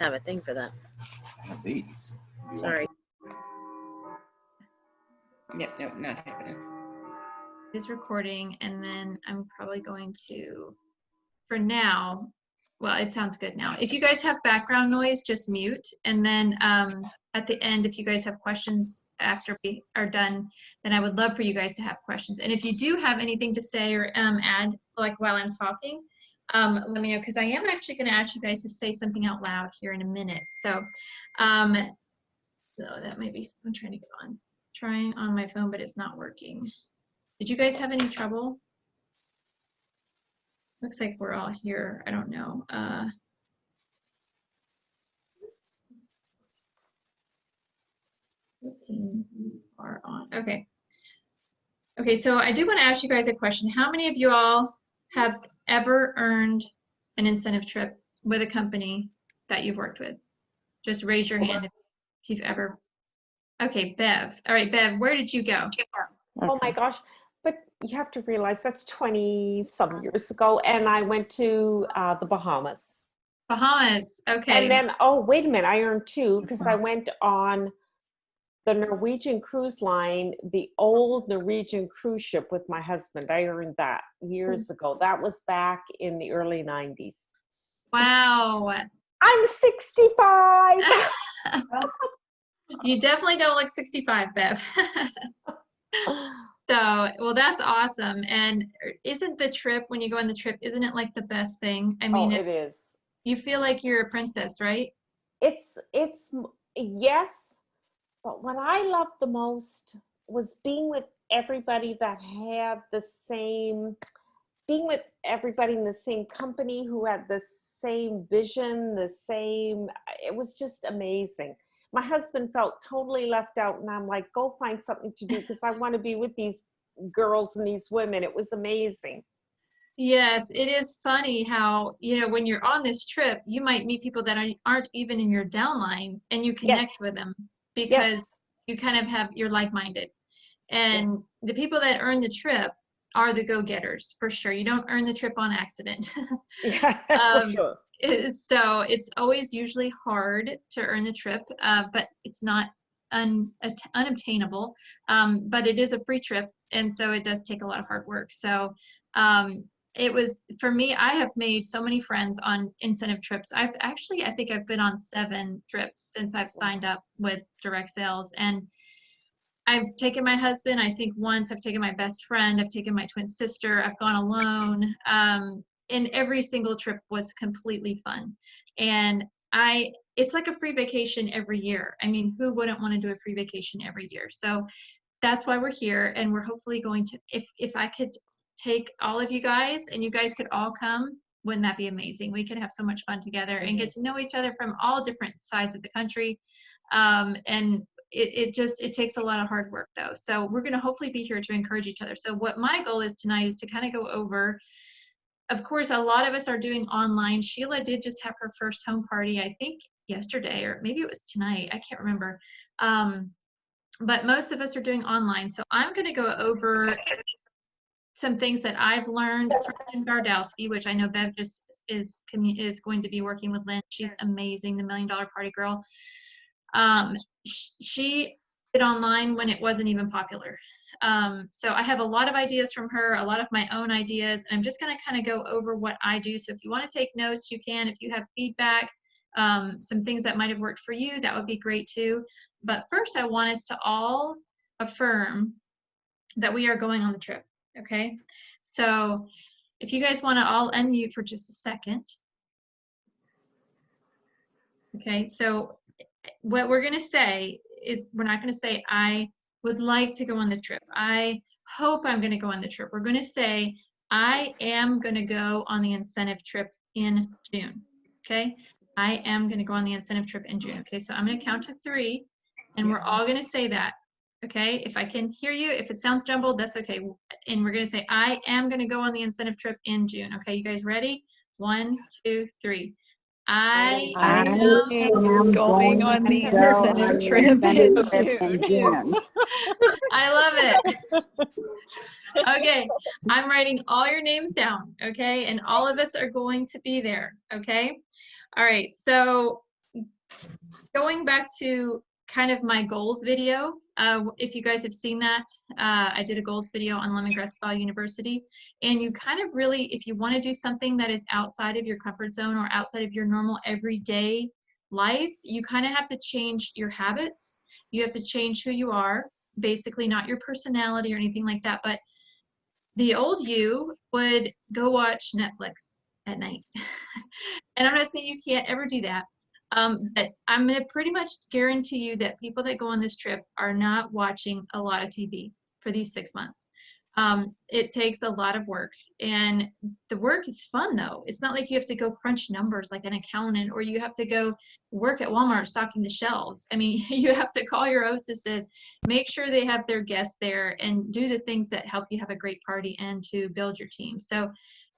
have a thing for that. One of these. You Sorry. Yep, nope, not happening. Is recording, and then I'm probably going to, for now, well, it sounds good now. If you guys have background noise, just mute. And then at the end, if you guys have questions after we are done, then I would love for you guys to have questions. And if you do have anything to say or add, like while I'm talking, let me know, because I am actually going to ask you guys to say something out loud here in a minute. So that might be, I'm trying to get on. Trying on my phone, but it's not working. Did you guys have any trouble? Looks like we're all here. I don't know. You are on. Okay. Okay, so I do want to ask you guys a question. How many of you all have ever earned an incentive trip with a company that you've worked with? Just raise your hand if you've ever. Okay, Bev. All right, Bev, where did you go? Oh my gosh. But you have to realize that's 20-some years ago. And I went to the Bahamas. Bahamas. Okay. And then, oh, wait a minute. I earned two because I went on the Norwegian cruise line, the old Norwegian cruise ship with my husband. I earned that years ago. That was back in the early 90s. Wow. I'm 65. You definitely don't look 65, Bev. So, well, that's awesome. And isn't the trip, when you go on the trip, isn't it like the best thing? I mean, it is. You feel like you're a princess, right? It's yes, but what I loved the most was being with everybody that had the same, being with everybody in the same company who had the same vision, it was just amazing. My husband felt totally left out, and I'm like, go find something to do because I want to be with these girls and these women. It was amazing. Yes, it is funny how, when you're on this trip, you might meet people that aren't even in your downline, and you connect with them because you kind of you're like-minded. And the people that earn the trip are the go-getters, for sure. You don't earn the trip on accident. For sure. So it's always usually hard to earn the trip, but it's not unobtainable. But it is a free trip, and so it does take a lot of hard work. So it was, for me, I have made so many friends on incentive trips. I think I've been on 7 trips since I've signed up with Direct Sales. And I've taken my husband, I think once, I've taken my best friend, I've taken my twin sister, I've gone alone. And every single trip was completely fun. And it's like a free vacation every year. I mean, who wouldn't want to do a free vacation every year? So that's why we're here. And we're hopefully going to, if I could take all of you guys and you guys could all come, wouldn't that be amazing? We could have so much fun together and get to know each other from all different sides of the country. And it takes a lot of hard work though. So we're going to hopefully be here to encourage each other. So what my goal is tonight is to kind of go over, of course, a lot of us are doing online. Sheila did just have her first home party, I think yesterday, or maybe it was tonight. I can't remember. But most of us are doing online. So I'm going to go over some things that I've learned from Lynn Gardowski, which I know Bev just is going to be working with Lynn. She's amazing, the $1 Million Party Girl. She did online when it wasn't even popular. So I have a lot of ideas from her, a lot of my own ideas, and I'm just going to kind of go over what I do. So if you want to take notes, you can. If you have feedback, some things that might have worked for you, that would be great too. But first, I want us to all affirm that we are going on the trip. Okay, so if you guys want to all unmute for just a second. Okay, so what we're going to say is, we're not going to say, I would like to go on the trip. I hope I'm going to go on the trip. We're going to say, I am going to go on the incentive trip in June. Okay, I am going to go on the incentive trip in June. Okay, so I'm going to count to 3, and we're all going to say that. Okay, if I can hear you, if it sounds jumbled, that's okay. And we're going to say, I am going to go on the incentive trip in June. Okay, you guys ready? 1, 2, 3. I am going on the incentive trip in June. I love it. Okay, I'm writing all your names down, okay? And all of us are going to be there, okay? All right, so going back to kind of my goals video, if you guys have seen that, I did a goals video on Lemongrass Spa University, and you kind of really, if you want to do something that is outside of your comfort zone or outside of your normal everyday life, you kind of have to change your habits. You have to change who you are, basically, not your personality or anything like that, but the old you would go watch Netflix at night. And I'm not saying you can't ever do that, but I'm going to pretty much guarantee you that people that go on this trip are not watching a lot of TV for these 6 months. It takes a lot of work, and the work is fun though. It's not like you have to go crunch numbers like an accountant, or you have to go work at Walmart stocking the shelves. I mean, you have to call your hostesses, make sure they have their guests there, and do the things that help you have a great party and to build your team. So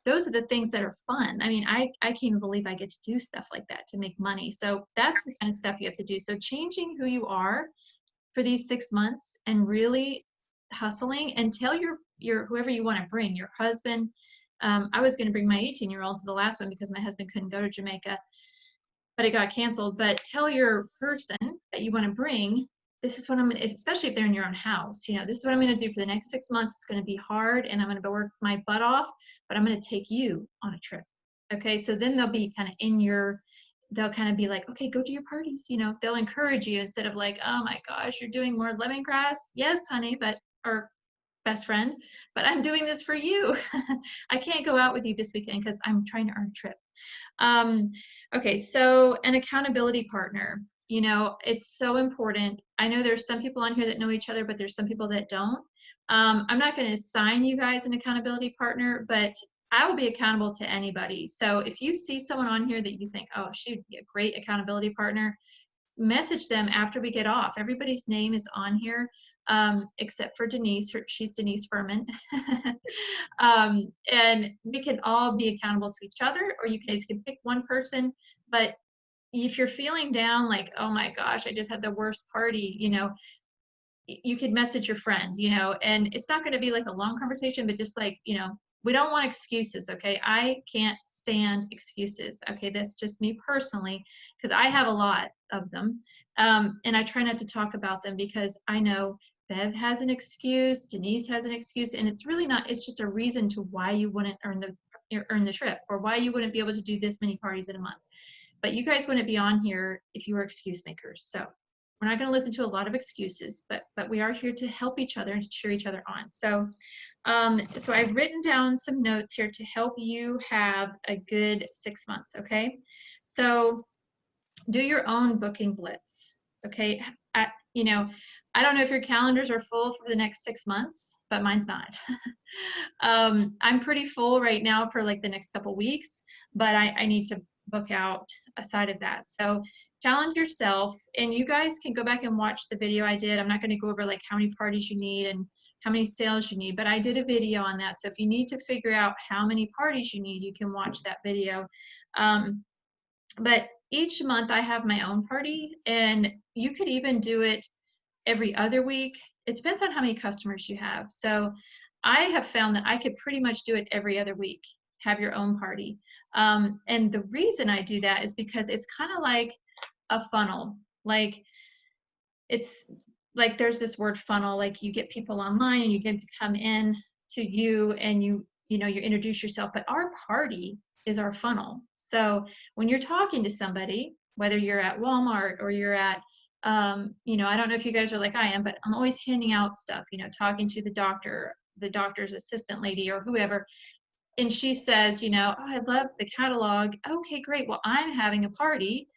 those are the things that are fun. I mean, I can't even believe I get to do stuff like that to make money. So that's the kind of stuff you have to do. So changing who you are for these 6 months and really hustling, and tell your whoever you want to bring, your husband. I was going to bring my 18-year-old to the last one because my husband couldn't go to Jamaica, but it got canceled. But tell your person that you want to bring, this is what I'm going to, especially if they're in your own house, you know, this is what I'm going to do for the next 6 months. It's going to be hard and I'm going to work my butt off, but I'm going to take you on a trip. Okay. So then they'll be kind of they'll kind of be like, okay, go to your parties. You know, they'll encourage you instead of like, oh my gosh, you're doing more lemongrass. Yes, honey, or best friend, but I'm doing this for you. I can't go out with you this weekend because I'm trying to earn a trip. Okay, so an accountability partner, you know, it's so important. I know there's some people on here that know each other, but there's some people that don't. I'm not going to assign you guys an accountability partner, but I will be accountable to anybody. So if you see someone on here that you think, oh, she'd be a great accountability partner, message them after we get off. Everybody's name is on here, except for Denise. She's Denise Furman. And we can all be accountable to each other, or you guys can pick one person. But if you're feeling down, like, oh my gosh, I just had the worst party, you know, you could message your friend, you know, and it's not going to be like a long conversation, but just like, you know, we don't want excuses. Okay. I can't stand excuses. Okay. That's just me personally, because I have a lot of them. And I try not to talk about them because I know Bev has an excuse, Denise has an excuse, and it's really not, it's just a reason to why you wouldn't earn the trip, or why you wouldn't be able to do this many parties in a month. But you guys wouldn't be on here if you were excuse makers. So we're not going to listen to a lot of excuses, but we are here to help each other and to cheer each other on. So, so I've written down some notes here to help you have a good 6 months. Okay. So do your own booking blitz. Okay. You know, I don't know if your calendars are full for the next 6 months, but mine's not. I'm pretty full right now for like the next couple weeks, but I need to book out aside of that. So challenge yourself, and you guys can go back and watch the video I did. I'm not going to go over like how many parties you need and how many sales you need, but I did a video on that. So if you need to figure out how many parties you need, you can watch that video. But each month I have my own party, and you could even do it every other week. It depends on how many customers you have. So I have found that I could pretty much do it every other week, have your own party. And the reason I do that is because it's kind of like a funnel. Like, it's like there's this word funnel, like you get people online and you get to come in to you, and you know, you introduce yourself, but our party is our funnel. So when you're talking to somebody, whether you're at Walmart or you're at, you know, I don't know if you guys are like I am, but I'm always handing out stuff, you know, talking to the doctor's assistant lady or whoever. And she says, you know, oh, I love the catalog. Okay, great. Well, I'm having a party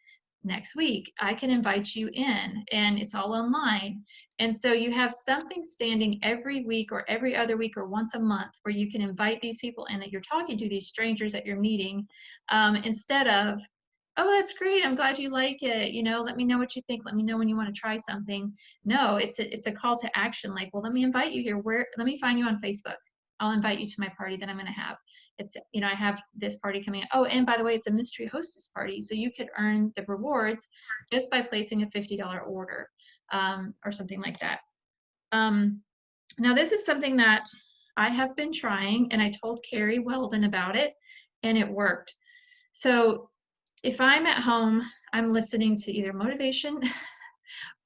next week. I can invite you in, and it's all online. And so you have something standing every week or every other week or once a month where you can invite these people in that you're talking to, these strangers that you're meeting, instead of, oh, that's great, I'm glad you like it, you know, let me know what you think, let me know when you want to try something. No, it's a call to action. Like, well, let me invite you here. Let me find you on Facebook. I'll invite you to my party that I'm going to have. It's, you know, I have this party coming up. Oh, and by the way, it's a mystery hostess party. So you could earn the rewards just by placing a $50 order, or something like that. Now, this is something that I have been trying, and I told Carrie Weldon about it, and it worked. So if I'm at home, I'm listening to either motivation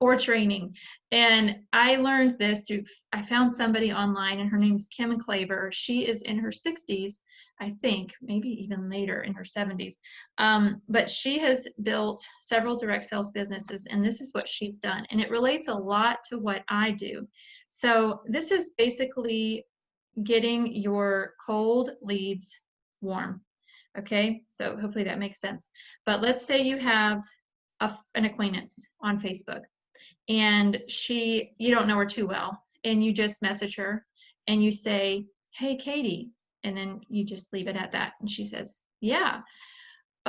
or training. And I learned this through, I found somebody online, and her name's Kim Claver. She is in her 60s, I think, maybe even later in her 70s. But she has built several direct sales businesses, and this is what she's done. And it relates a lot to what I do. So this is basically getting your cold leads warm. Okay, so hopefully that makes sense. But let's say you have an acquaintance on Facebook, and you don't know her too well, and you just message her and you say, hey, Katie, and then you just leave it at that. And she says, yeah.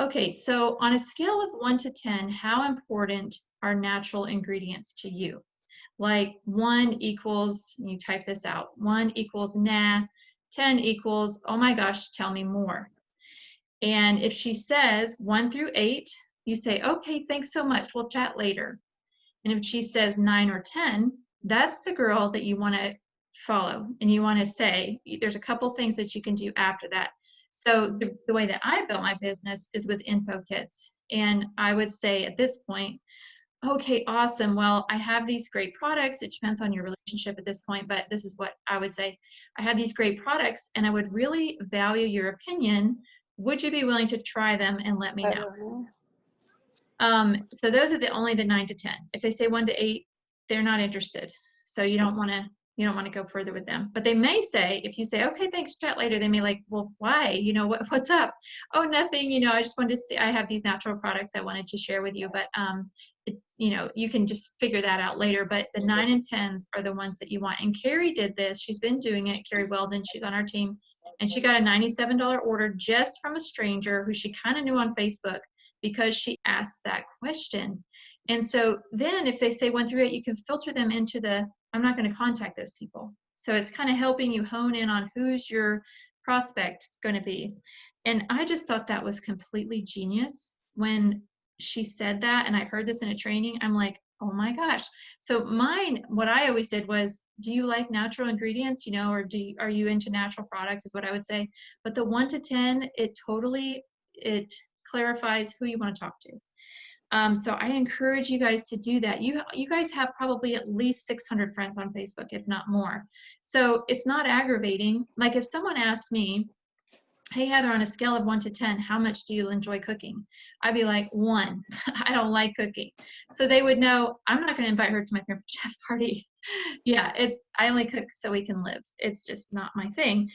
Okay, so on a scale of 1 to 10, how important are natural ingredients to you? Like 1 equals, you type this out, 1 equals nah, 10 equals, oh my gosh, tell me more. And if she says 1 through 8, you say, okay, thanks so much, we'll chat later. And if she says 9 or 10, that's the girl that you want to follow. And you want to say, there's a couple things that you can do after that. So the way that I built my business is with info kits. And I would say at this point, okay, awesome. Well, I have these great products. It depends on your relationship at this point, but this is what I would say. I have these great products, and I would really value your opinion. Would you be willing to try them and let me know? So those are only the 9 to 10. If they say 1 to 8, they're not interested. So you don't want to go further with them. But they may say, if you say, okay, thanks, chat later, they may like, well, why? What's up? Oh, nothing. I just wanted to see, I have these natural products I wanted to share with you, but you can just figure that out later. But the 9 and 10s are the ones that you want. And Carrie did this. She's been doing it. Carrie Weldon, she's on our team. And she got a $97 order just from a stranger who she kind of knew on Facebook, because she asked that question. And so then if they say 1 through 8, you can filter them into I'm not going to contact those people. So it's kind of helping you hone in on who's your prospect going to be. And I just thought that was completely genius when she said that. And I heard this in a training. I'm like, oh my gosh. So what I always did was, do you like natural ingredients, or are you into natural products is what I would say. But the 1 to 10, it clarifies who you want to talk to. So I encourage you guys to do that. You guys have probably at least 600 friends on Facebook, if not more. So it's not aggravating. Like if someone asked me, hey, Heather, on a scale of 1 to 10, how much do you enjoy cooking? I'd be like, 1. I don't like cooking. So they would know I'm not going to invite her to my favorite chef party. Yeah, I only cook so we can live. It's just not my thing.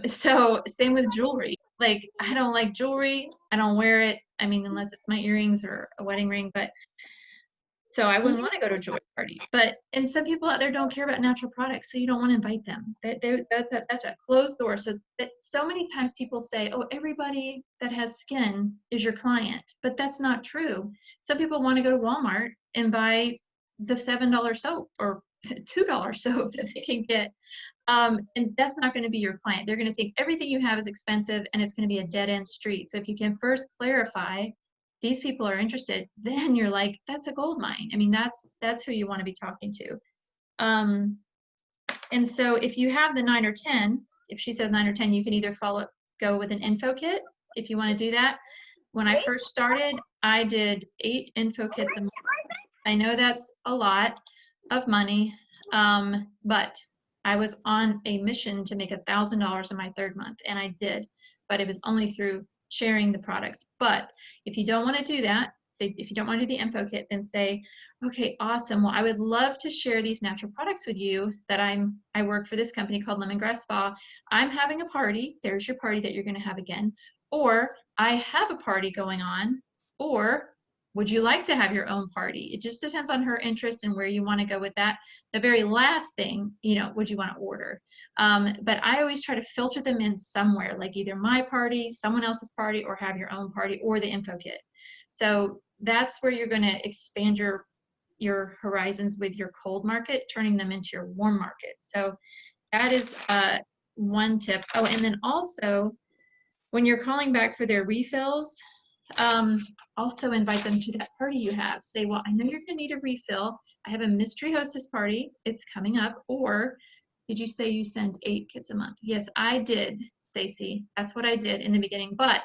So same with jewelry. Like, I don't like jewelry. I don't wear it. I mean, unless it's my earrings or a wedding ring. But so I wouldn't want to go to a jewelry party. And some people out there don't care about natural products, so you don't want to invite them. That's a closed door. So many times people say, oh, everybody that has skin is your client. But that's not true. Some people want to go to Walmart and buy the $7 soap or $2 soap that they can get. And that's not going to be your client. They're going to think everything you have is expensive, and it's going to be a dead-end street. So if you can first clarify these people are interested, then you're like, that's a gold mine. I mean, that's who you want to be talking to. And so if you have the 9 or 10, if she says 9 or 10, you can either go with an info kit if you want to do that. When I first started, I did 8 info kits a month. I know that's a lot of money, but I was on a mission to make $1,000 in my 3rd month, and I did, but it was only through sharing the products. But if you don't want to do that, if you don't want to do the info kit, then say, okay, awesome. Well, I would love to share these natural products with you that I work for this company called Lemongrass Spa. I'm having a party. There's your party that you're going to have again. Or I have a party going on. Or would you like to have your own party? It just depends on her interest and where you want to go with that. The very last thing, would you want to order? But I always try to filter them in somewhere, like either my party, someone else's party, or have your own party, or the info kit. So that's where you're going to expand your horizons with your cold market, turning them into your warm market. So that is one tip. Oh, and then also when you're calling back for their refills, also invite them to that party you have. Say, well, I know you're going to need a refill. I have a mystery hostess party. It's coming up. Or did you say you send 8 kits a month? Yes, I did, Stacy. That's what I did in the beginning. But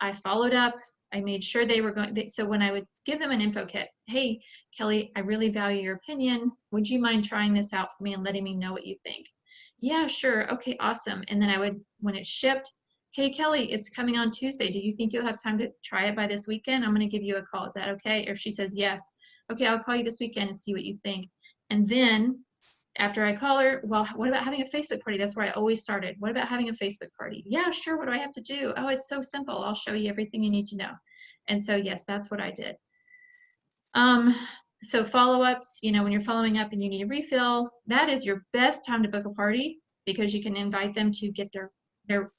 I followed up I made sure they were going, so when I would give them an info kit, hey, Kelly, I really value your opinion. Would you mind trying this out for me and letting me know what you think? Yeah, sure. Okay, awesome. And then I would, when it shipped, hey, Kelly, it's coming on Tuesday. Do you think you'll have time to try it by this weekend? I'm going to give you a call. Is that okay? Or if she says yes, okay, I'll call you this weekend and see what you think. And then after I call her, well, what about having a Facebook party? That's where I always started. What about having a Facebook party? Yeah, sure. What do I have to do? Oh, it's so simple. I'll show you everything you need to know. And so, yes, that's what I did. So follow-ups, you know, when you're following up and you need a refill, that is your best time to book a party because you can invite them to get their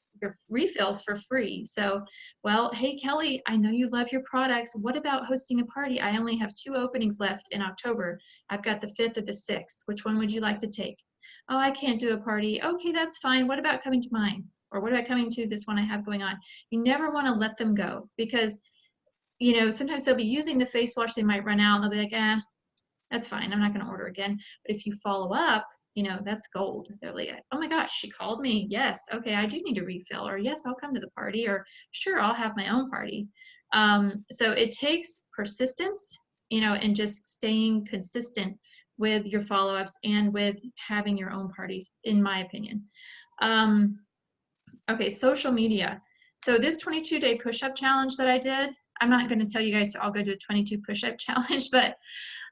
refills for free. So, well, hey, Kelly, I know you love your products. What about hosting a party? I only have 2 openings left in October. I've got the 5th or the 6th. Which one would you like to take? Oh, I can't do a party. Okay, that's fine. What about coming to mine? Or what about coming to this one I have going on? You never want to let them go because, you know, sometimes they'll be using the face wash. They might run out and they'll be like, that's fine. I'm not going to order again. But if you follow up, you know, that's gold. They're like, oh my gosh, she called me. Yes. Okay. I do need a refill, or yes, I'll come to the party, or sure, I'll have my own party. So it takes persistence, you know, and just staying consistent with your follow-ups and with having your own parties, in my opinion. Okay. Social media. So this 22-day push-up challenge that I did, I'm not going to tell you guys to all go to a 22 push-up challenge, but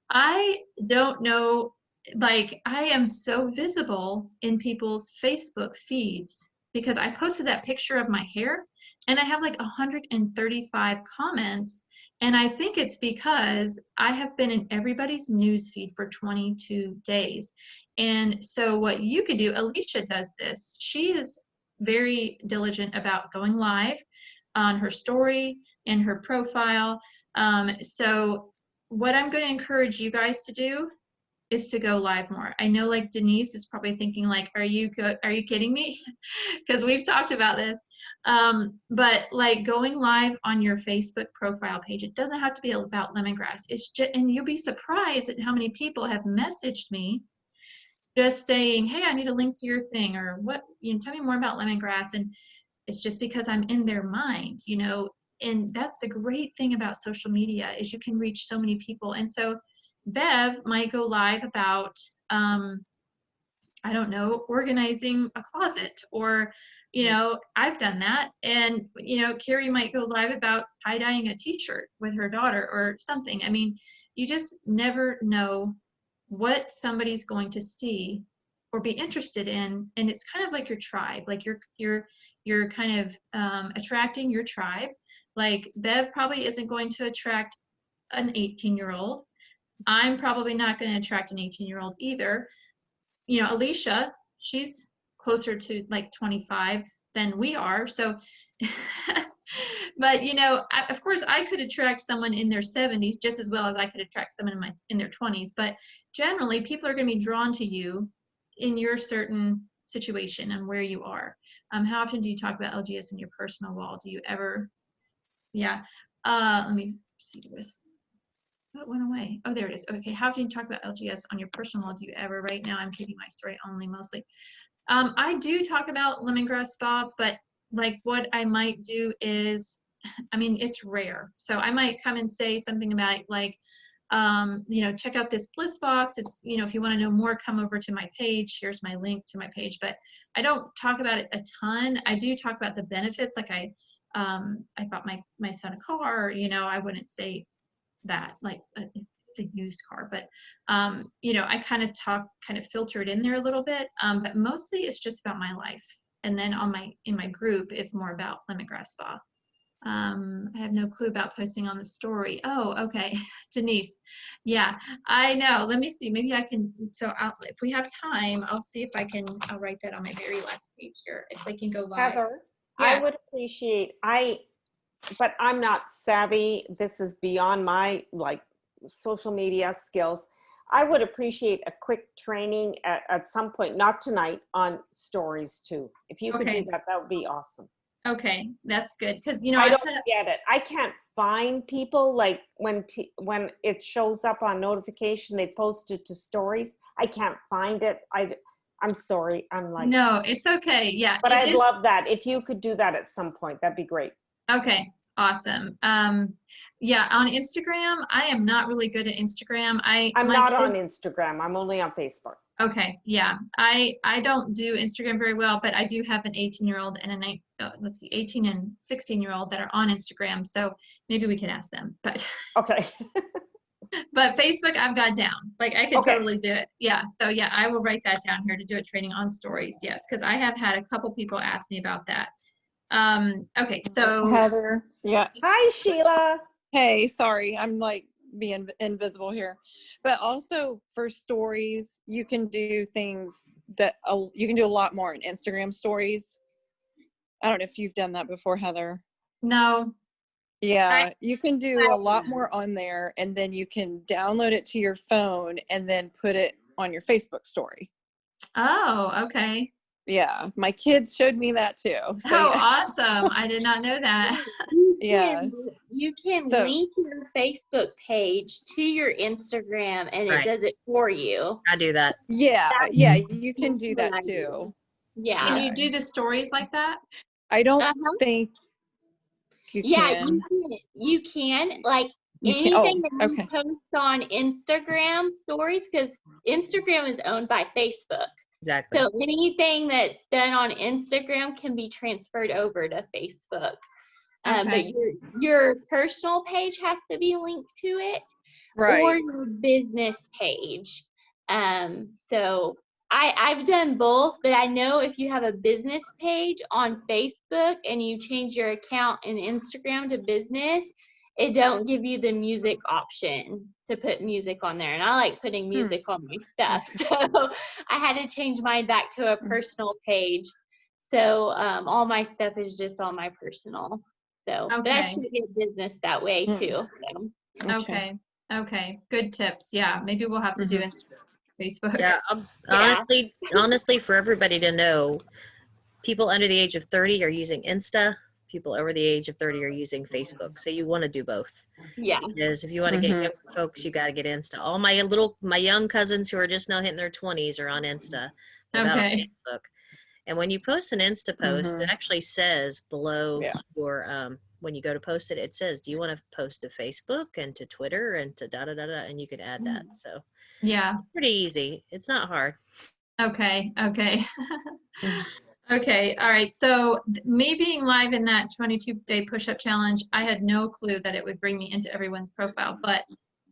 I don't know, like I am so visible in people's Facebook feeds because I posted that picture of my hair and I have like 135 comments. And I think it's because I have been in everybody's news feed for 22 days. And so what you could do, Alicia does this. She is very diligent about going live on her story and her profile. So what I'm going to encourage you guys to do is to go live more. I know like Denise is probably thinking like, are you kidding me? Because we've talked about this. But like going live on your Facebook profile page, it doesn't have to be about lemongrass. It's just, and you'll be surprised at how many people have messaged me just saying, hey, I need a link to your thing, or what, you know, tell me more about lemongrass. And it's just because I'm in their mind, you know. And that's the great thing about social media is you can reach so many people. And so Bev might go live about, I don't know, organizing a closet, or, you know, I've done that. And, you know, Carrie might go live about tie-dyeing a t-shirt with her daughter or something. I mean, you just never know what somebody's going to see or be interested in. And it's kind of like your tribe, like you're kind of attracting your tribe. Like Bev probably isn't going to attract an 18-year-old. I'm probably not going to attract an 18-year-old either. You know, Alicia, she's closer to like 25 than we are. So, but you know, of course I could attract someone in their 70s just as well as I could attract someone in their 20s. But generally people are going to be drawn to you in your certain situation and where you are. How often do you talk about LGS in your personal wall? Do you ever? Yeah. Let me see this. Oh, it went away. Oh, there it is. Okay. How do you talk about LGS on your personal wall? Do you ever? Right now, I'm keeping my story only mostly. I do talk about lemongrass spa, but like what I might do is, I mean, it's rare. So I might come and say something about like, you know, check out this Bliss box. It's, you know, if you want to know more, come over to my page. Here's my link to my page, but I don't talk about it a ton. I do talk about the benefits. Like I bought my son a car, you know, I wouldn't say that like it's a used car, but you know, I kind of filter it in there a little bit, but mostly it's just about my life. And then in my group, it's more about lemongrass spa. I have no clue about posting on the story. Oh, okay. Denise. Yeah, I know. Let me see. Maybe I can. So if we have time, I'll see if I'll write that on my very last page here. If they can go live. Heather, Yes. I would appreciate, but I'm not savvy. This is beyond my like social media skills. I would appreciate a quick training at some point, not tonight, on stories too. If you could Okay. do that, that would be awesome. Okay, that's good. Because, you know, I don't get it. I can't find people like when it shows up on notification, they post it to stories. I can't find it. I'm sorry. I'm like, no, it's okay. Yeah. but I'd love that. If you could do that at some point, that'd be great. Okay. Awesome. Yeah, on Instagram, I am not really good at Instagram. I'm not on Instagram. I'm only on Facebook. Okay, yeah. I don't do Instagram very well, but I do have an 18-year-old and a 18 and 16-year-old that are on Instagram, so maybe we could ask them. But Okay. but Facebook, I've got down. Like I could Okay. totally do it. Yeah. So yeah, I will write that down here to do a training on stories. Yes, because I have had a couple people ask me about that. Okay, so Heather. Yeah. Hi, Sheila. Hey, sorry. I'm like being invisible here. But also for stories, you can do things that you can do a lot more in Instagram stories. I don't know if you've done that before, Heather. no. Yeah, you can do a lot more on there, and then you can download it to your phone and then put it on your Facebook story. Oh, okay. Yeah, my kids showed me that too. So Oh, yes. awesome. I did not know that. Yeah. You can So- link your Facebook page to your Instagram and Right. it does it for you. I do that. Yeah, you can do that what I do. too. Yeah. Can you do the stories like that? I don't Uh-huh. think you Yeah, can. you can like You can. anything Oh, that you okay. post on Instagram stories, because Instagram is owned by Facebook. Exactly. So anything that's done on Instagram can be transferred over to Facebook. But Okay. your personal page has to be linked to it, or Right. your business page. So I've done both, but I know if you have a business page on Facebook and you change your account in Instagram to business, it don't give you the music option to put music on there. And I like putting music on my stuff. So I had to change mine back to a personal page. So all my stuff is just on my personal. So but I Okay. can get business that way too. So. Okay. Okay. Good tips. Yeah. Maybe we'll have to do Instagram, Facebook. Yeah, honestly, for everybody to know, people under the age of 30 are using Insta. People over the age of 30 are using Facebook. So you want to do both. Yeah. Because if you want to get young folks, you got to get Insta. All my young cousins who are just now hitting their 20s are on Insta. They're not on Okay. Facebook. And when you post an Insta post, it actually says below your when you go to post it, it says, do you want to post to Facebook and to Twitter and to da da da da, and you could add that. So Yeah. pretty easy. It's not hard. Okay. Okay. Okay. All right. So me being live in that 22-day push-up challenge, I had no clue that it would bring me into everyone's profile. But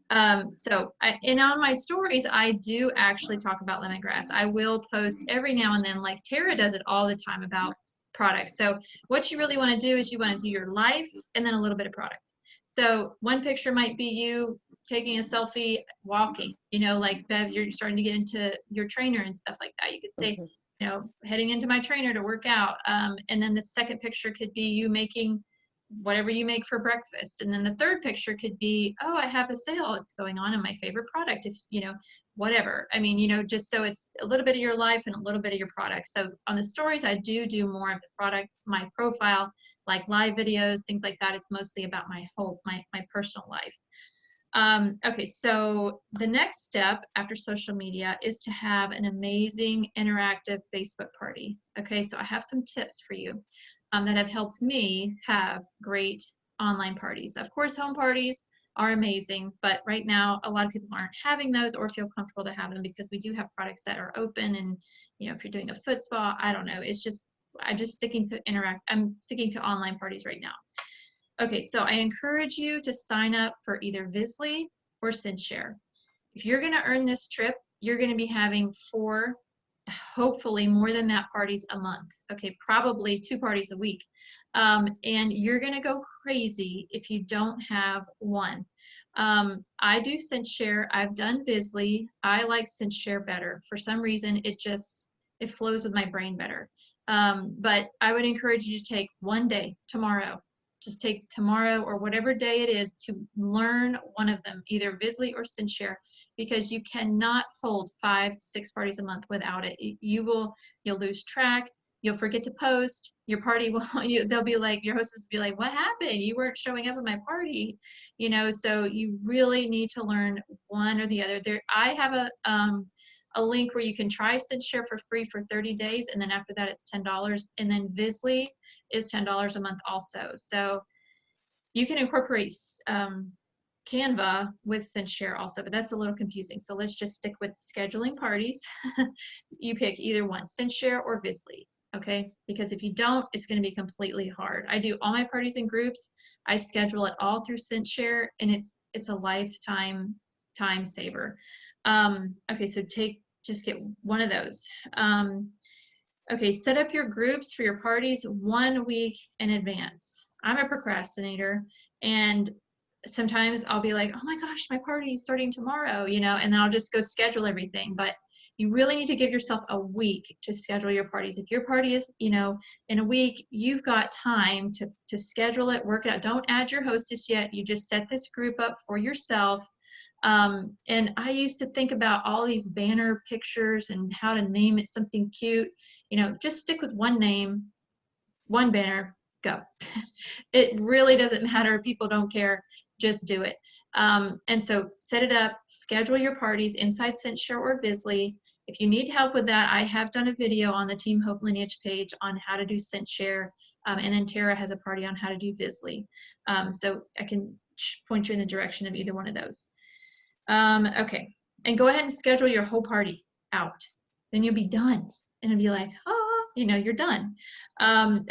and on my stories, I do actually talk about lemongrass. I will post every now and then, like Tara does it all the time about products. So what you really want to do is you want to do your life and then a little bit of product. So one picture might be you taking a selfie walking, like Bev, you're starting to get into your trainer and stuff like that. You could say, heading into my trainer to work out. And then the second picture could be you making whatever you make for breakfast. And then the third picture could be, oh, I have a sale. It's going on my favorite product. If, whatever. I mean, just so it's a little bit of your life and a little bit of your product. So on the stories, I do more of the product, my profile, like live videos, things like that. It's mostly about my personal life. Okay, so the next step after social media is to have an amazing interactive Facebook party. Okay, so I have some tips for you that have helped me have great online parties. Of course, home parties are amazing, but right now a lot of people aren't having those or feel comfortable to have them because we do have products that are open, and if you're doing a foot spa, I don't know. It's just I'm sticking to online parties right now. Okay, so I encourage you to sign up for either Visly or SendShare. If you're going to earn this trip, you're going to be having 4, hopefully more than that, parties a month. Okay, probably 2 parties a week. And you're going to go crazy if you don't have one. I do SendShare. I've done Visly. I like SendShare better. For some reason, it flows with my brain better. But I would encourage you to take one day, tomorrow. Just take tomorrow or whatever day it is to learn one of them, either Visly or SendShare, because you cannot hold 5 to 6 parties a month without it. You'll lose track. You'll forget to post. Your party they'll be like, your hostess will be like, what happened? You weren't showing up at my party, so you really need to learn one or the other. I have a link where you can try SendShare for free for 30 days. And then after that, it's $10. And then Visly is $10 a month also. So You can incorporate Canva with SendShare also, but that's a little confusing. So let's just stick with scheduling parties. You pick either one, SendShare or Visly, okay? Because if you don't, it's going to be completely hard. I do all my parties in groups. I schedule it all through SendShare, and it's a lifetime time saver. Okay, so just get one of those. Okay, set up your groups for your parties 1 week in advance. I'm a procrastinator, and sometimes I'll be like, oh my gosh, my party is starting tomorrow, you know, and then I'll just go schedule everything. But you really need to give yourself a week to schedule your parties. If your party is, you know, in a week, you've got time to schedule it, work it out. Don't add your hostess yet. You just set this group up for yourself. And I used to think about all these banner pictures and how to name it something cute. You know, just stick with one name, one banner, go. It really doesn't matter if people don't care, just do it. And so set it up, schedule your parties inside SendShare or Visly. If you need help with that, I have done a video on the Team Hope Lineage page on how to do SendShare, and then Tara has a party on how to do Visly. So I can point you in the direction of either one of those. Okay, and go ahead and schedule your whole party out. Then you'll be done, and it'll be like, oh, you know, you're done.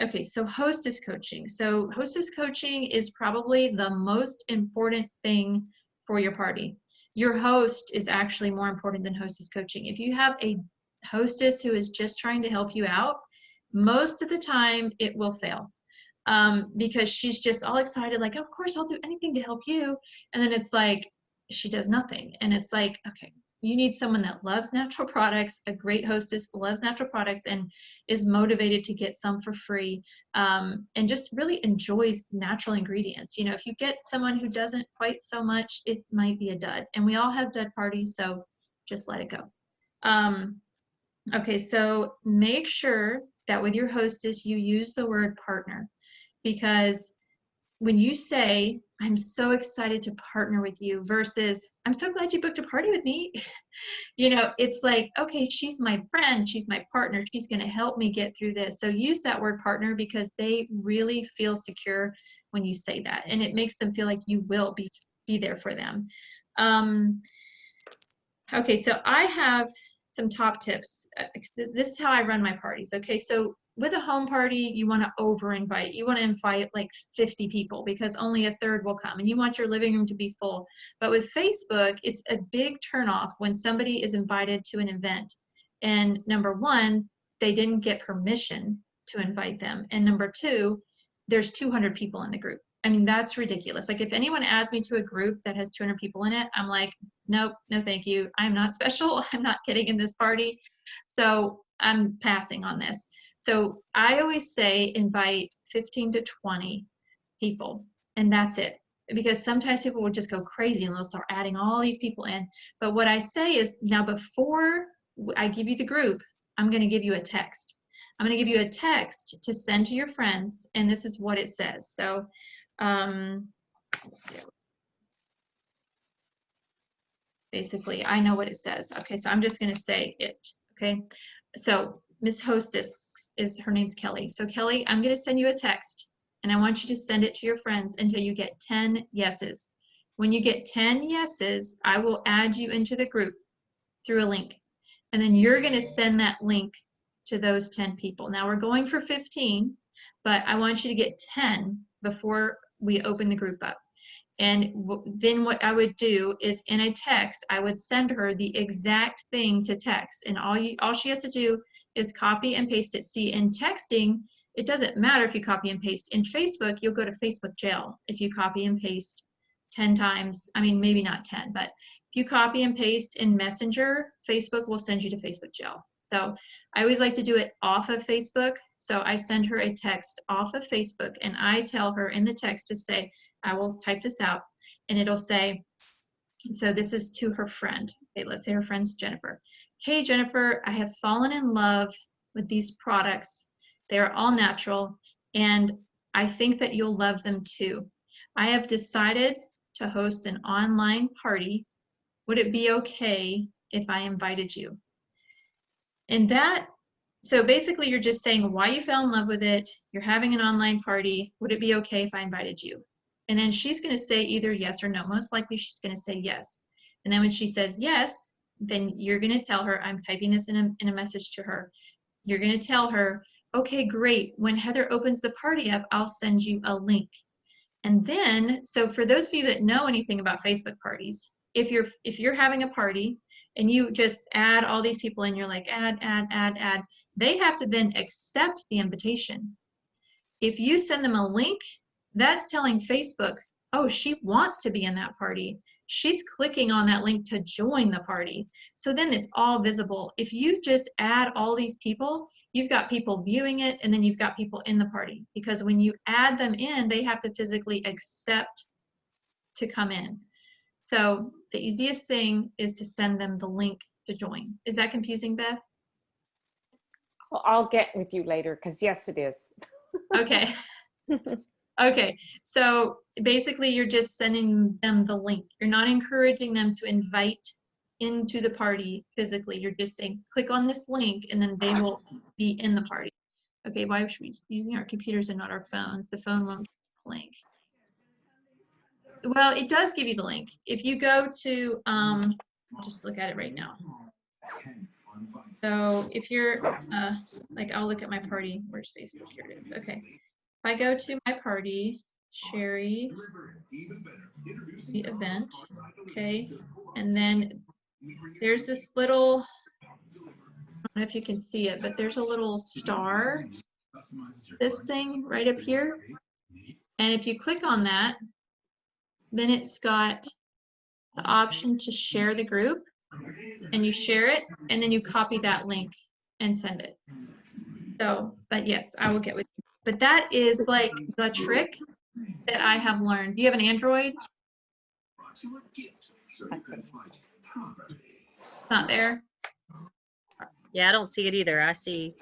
Okay, so hostess coaching. So hostess coaching is probably the most important thing for your party. Your host is actually more important than hostess coaching. If you have a hostess who is just trying to help you out, most of the time it will fail. Because she's just all excited, like, of course I'll do anything to help you. And then it's like, she does nothing. And it's like, okay, you need someone that loves natural products. A great hostess loves natural products and is motivated to get some for free, and just really enjoys natural ingredients. You know, if you get someone who doesn't quite so much, it might be a dud. And we all have dud parties, so just let it go. Okay, so make sure that with your hostess, you use the word partner, because when you say, I'm so excited to partner with you versus I'm so glad you booked a party with me, you know, it's like, okay, she's my friend, she's my partner, she's going to help me get through this. So use that word partner, because they really feel secure when you say that, and it makes them feel like you will be there for them. Okay, so I have some top tips. This is how I run my parties. Okay, so with a home party, you want to over invite. You want to invite like 50 people, because only a third will come, and you want your living room to be full. But with Facebook, it's a big turnoff when somebody is invited to an event, and number one, they didn't get permission to invite them, and number two, there's 200 people in the group. I mean, that's ridiculous. Like, if anyone adds me to a group that has 200 people in it, I'm like, nope, no thank you. I'm not special. I'm not getting in this party. So I'm passing on this. So I always say invite 15 to 20 people, and that's it. Because sometimes people will just go crazy and they'll start adding all these people in. But what I say is, now before I give you the group, I'm going to give you a text. I'm going to give you a text to send to your friends, and this is what it says. So let's see. Basically, I know what it says. Okay, so I'm just going to say it. Okay, so Miss Hostess her name's Kelly. So Kelly, I'm going to send you a text, and I want you to send it to your friends until you get 10 yeses. When you get 10 yeses, I will add you into the group through a link, and then you're going to send that link to those 10 people. Now we're going for 15, but I want you to get 10 before we open the group up. And then what I would do is, in a text, I would send her the exact thing to text, and all she has to do is copy and paste it. See, in texting, it doesn't matter if you copy and paste. In Facebook, you'll go to Facebook jail if you copy and paste 10 times. I mean, maybe not 10, but if you copy and paste in Messenger, Facebook will send you to Facebook jail. So I always like to do it off of Facebook. So I send her a text off of Facebook, and I tell her in the text to say, I will type this out, and it'll say, so this is to her friend. Okay, let's say her friend's Jennifer. Hey, Jennifer, I have fallen in love with these products. They're all natural, and I think that you'll love them too. I have decided to host an online party. Would it be okay if I invited you? And that, so basically you're just saying why you fell in love with it. You're having an online party. Would it be okay if I invited you? And then she's going to say either yes or no. Most likely she's going to say yes. And then when she says yes, then you're going to tell her, I'm typing this in a message to her. You're going to tell her, okay, great. When Heather opens the party up, I'll send you a link. And then, so for those of you that know anything about Facebook parties, if you're having a party and you just add all these people in, you're like, add, they have to then accept the invitation. If you send them a link, that's telling Facebook, oh, she wants to be in that party. She's clicking on that link to join the party. So then it's all visible. If you just add all these people, you've got people viewing it, and then you've got people in the party. Because when you add them in, they have to physically accept to come in. So the easiest thing is to send them the link to join. Is that confusing, Beth? Well, I'll get with you later, because yes, it is. Okay. Okay, so basically you're just sending them the link. You're not encouraging them to invite into the party physically. You're just saying, click on this link, and then they will be in the party. Okay, why should we be using our computers and not our phones? The phone won't give the link. Well, it does give you the link. If you go to, just look at it right now. So if you're, like, I'll look at my party. Where's Facebook? Here it is. Okay. If I go to my party, Sherry, the event, okay, and then there's this little, I don't know if you can see it, but there's a little star, this thing right up here. And if you click on that, then it's got the option to share the group, and you share it, and then you copy that link and send it. So, but yes, I will get with you. But that is like the trick that I have learned. Do you have an Android? It's not there. Yeah, I don't see it either. I see,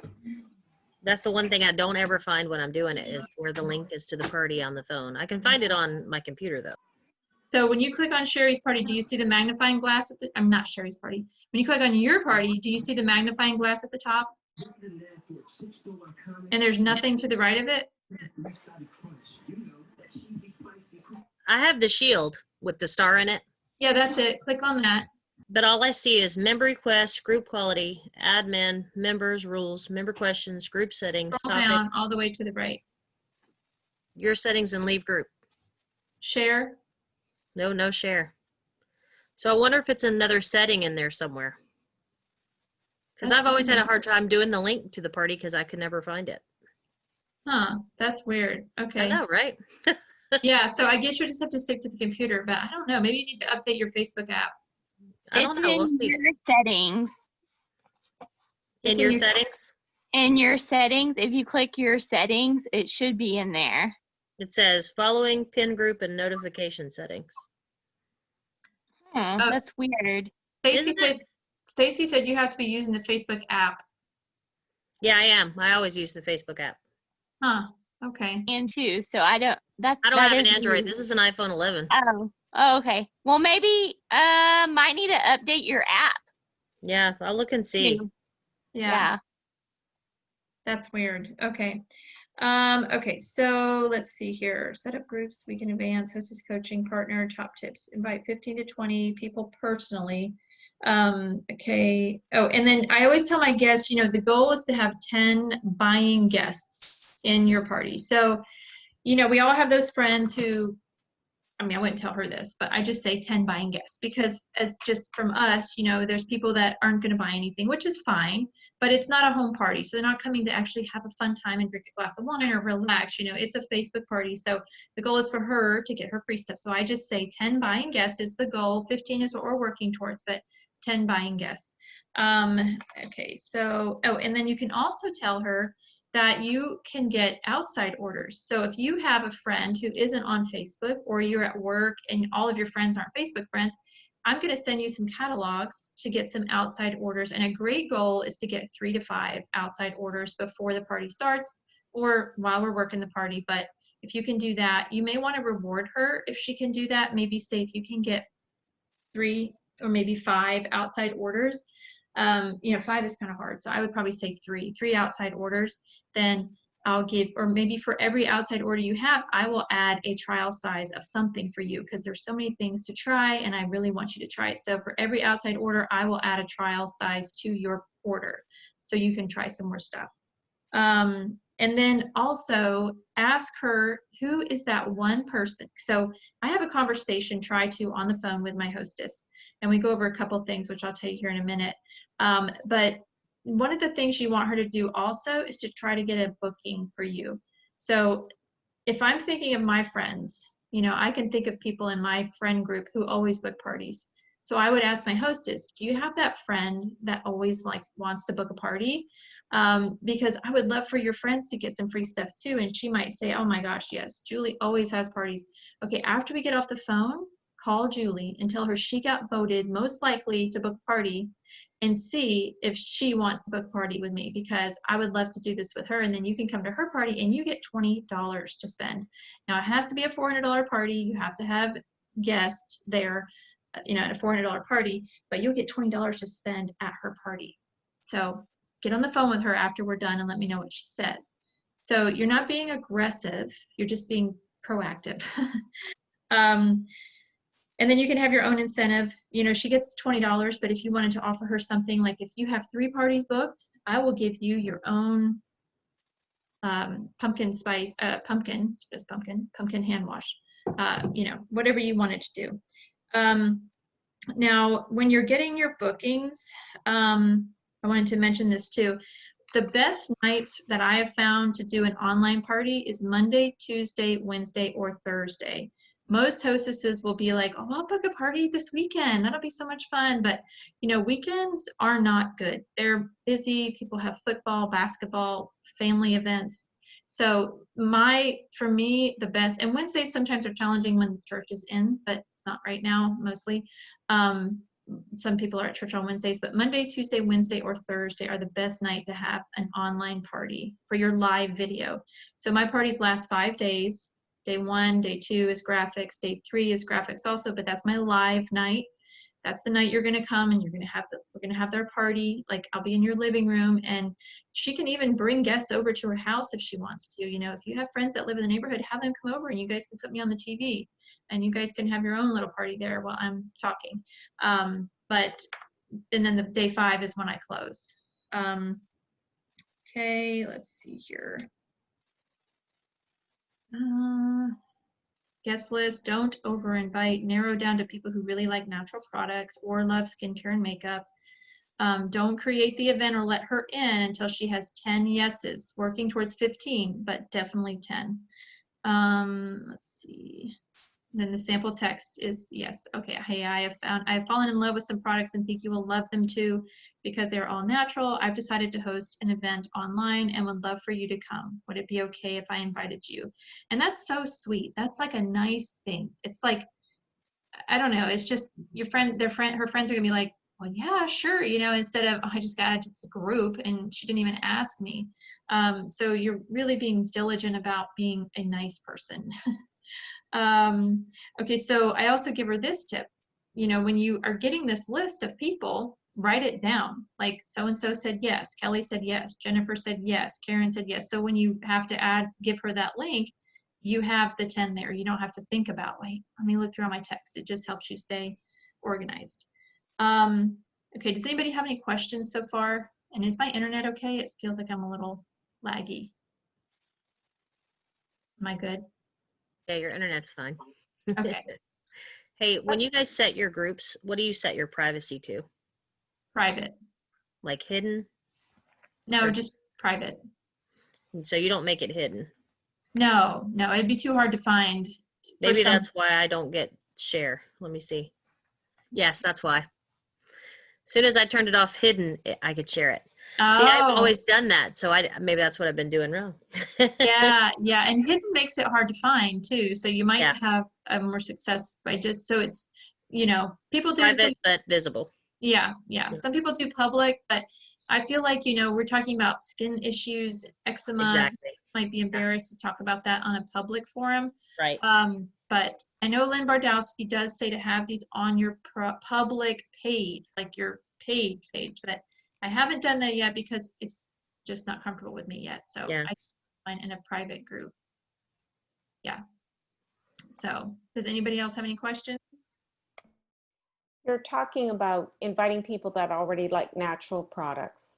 that's the one thing I don't ever find when I'm doing it, is where the link is to the party on the phone. I can find it on my computer though. So when you click on Sherry's party, do you see the magnifying glass at the, I'm not Sherry's party. When you click on your party, do you see the magnifying glass at the top? And there's nothing to the right of it? I have the shield with the star in it, Yeah, that's it. Click on that. but all I see is member requests, group quality, admin, members, rules, member questions, group settings, Scroll topic, down all the way to the right. your settings, and leave group. Share. No share. So I wonder if it's another setting in there somewhere. Because That's I've always had a weird. hard time doing the link to the party because I could never find it. Huh, that's weird. Okay. I know, right? Yeah, so I guess you just have to stick to the computer, but I don't know. Maybe you need to update your Facebook app. I don't It's know. We'll in see. your settings. In It's in your your- settings, In your settings, if you click your settings, it should be in there. it says following pin group and notification settings. Hmm, Oh, that's weird. Isn't Stacy said you have to be using the Facebook app. Yeah, I am. I always use the Facebook app. Huh, okay. And too, so I don't. That I don't that have an is Android. weird. This is an iPhone 11. Oh, okay. Well, maybe might need to update your app. Yeah, I'll look and see. too. Yeah, that's weird. Okay. Okay, so let's see here. Set up groups, week in advance, hostess coaching, partner, top tips. Invite 15 to 20 people personally. Okay. Oh, and then I always tell my guests, you know, the goal is to have 10 buying guests in your party. So, you know, we all have those friends who, I mean, I wouldn't tell her this, but I just say 10 buying guests because as just from us, you know, there's people that aren't going to buy anything, which is fine, but it's not a home party. So they're not coming to actually have a fun time and drink a glass of wine or relax. You know, it's a Facebook party. So the goal is for her to get her free stuff. So I just say 10 buying guests is the goal. 15 is what we're working towards, but 10 buying guests. Okay, so, oh, and then you can also tell her that you can get outside orders. So if you have a friend who isn't on Facebook or you're at work and all of your friends aren't Facebook friends, I'm going to send you some catalogs to get some outside orders. And a great goal is to get 3 to 5 outside orders before the party starts or while we're working the party. But if you can do that, you may want to reward her if she can do that. Maybe say if you can get 3 or maybe 5 outside orders. You know, 5 is kind of hard. So I would probably say 3 outside orders. Then I'll give, or maybe for every outside order you have, I will add a trial size of something for you because there's so many things to try and I really want you to try it. So for every outside order, I will add a trial size to your order so you can try some more stuff. And then also ask her, who is that one person? So I have a conversation, try to, on the phone with my hostess, and we go over a couple things, which I'll tell you here in a minute. But one of the things you want her to do also is to try to get a booking for you. So if I'm thinking of my friends, you know, I can think of people in my friend group who always book parties. So I would ask my hostess, do you have that friend that always like wants to book a party? Because I would love for your friends to get some free stuff too. And she might say, oh my gosh, yes, Julie always has parties. Okay, after we get off the phone, call Julie and tell her she got voted most likely to book a party and see if she wants to book a party with me, because I would love to do this with her. And then you can come to her party and you get $20 to spend. Now it has to be a $400 party. You have to have guests there, you know, at a $400 party, but you'll get $20 to spend at her party. So get on the phone with her after we're done and let me know what she says. So you're not being aggressive, you're just being proactive. And then you can have your own incentive. You know, she gets $20, but if you wanted to offer her something like, if you have 3 parties booked, I will give you your own pumpkin spice, pumpkin hand wash, you know, whatever you wanted to do. Now, when you're getting your bookings, I wanted to mention this too. The best nights that I have found to do an online party is Monday, Tuesday, Wednesday, or Thursday. Most hostesses will be like, oh, I'll book a party this weekend. That'll be so much fun. But, you know, weekends are not good. They're busy. People have football, basketball, family events. So for me, the best, and Wednesdays sometimes are challenging when the church is in, but it's not right now, mostly. Some people are at church on Wednesdays, but Monday, Tuesday, Wednesday, or Thursday are the best night to have an online party for your live video. So my parties last 5 days. Day 1, day 2 is graphics, day 3 is graphics also, but that's my live night. That's the night you're gonna come and we're gonna have their party. Like I'll be in your living room, and she can even bring guests over to her house if she wants to. You know, if you have friends that live in the neighborhood, have them come over and you guys can put me on the TV and you guys can have your own little party there while I'm talking. And then the day 5 is when I close. Okay, let's see here. Guest list, don't over invite, narrow down to people who really like natural products or love skincare and makeup. Don't create the event or let her in until she has 10 yeses, working towards 15, but definitely 10. Let's see. Then the sample text is yes. Okay. Hey, I have fallen in love with some products and think you will love them too because they're all natural. I've decided to host an event online and would love for you to come. Would it be okay if I invited you? And that's so sweet. That's like a nice thing. It's like, I don't know. It's just her friends are gonna be like, well, yeah, sure. You know, instead of, oh, I just got into this group and she didn't even ask me. So you're really being diligent about being a nice person. Okay, so I also give her this tip. You know, when you are getting this list of people, write it down. Like so-and-so said yes, Kelly said yes, Jennifer said yes, Karen said yes. So when you have to give her that link, you have the 10 there. You don't have to think about, wait, let me look through all my texts. It just helps you stay organized. Okay, does anybody have any questions so far? And is my internet okay? It feels like I'm a little laggy. Am I good? Yeah, your internet's fine. Okay. Hey, when you guys set your groups, what do you set your privacy to? Private. Like hidden? No, Or- just private. So you don't make it hidden. No, it'd be too hard to find. Maybe that's why I don't get share. Let me see. Yes, that's why. As soon as I turned it off hidden, I could share it. Oh, See, I've always done that, so maybe that's what I've been doing wrong. yeah, and hidden makes it hard to find too. So you might Yeah. have more success by just, so it's, you know, people do Private but visible. Yeah. Some people do public, but I feel like, you know, we're talking about skin issues, eczema. Exactly. Might be embarrassed to talk about that on a public forum. Right. But I know Lynn Bardowski does say to have these on your public page, like your page, but I haven't done that yet because it's just not comfortable with me yet. So Yeah. find in a private group. Yeah. So does anybody else have any questions? You're talking about inviting people that already like natural products.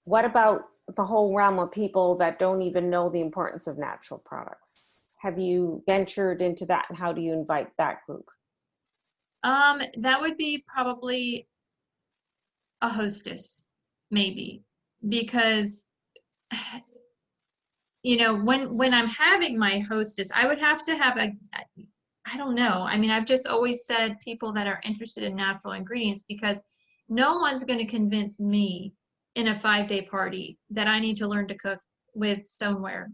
What about the whole realm of people that don't even know the importance of natural products? Have you ventured into that, and how do you invite that group? That would be probably a hostess, maybe, because you know, when I'm having my hostess, I would have to have I don't know. I mean, I've just always said people that are interested in natural ingredients, because no one's going to convince me in a 5-day party that I need to learn to cook with stoneware,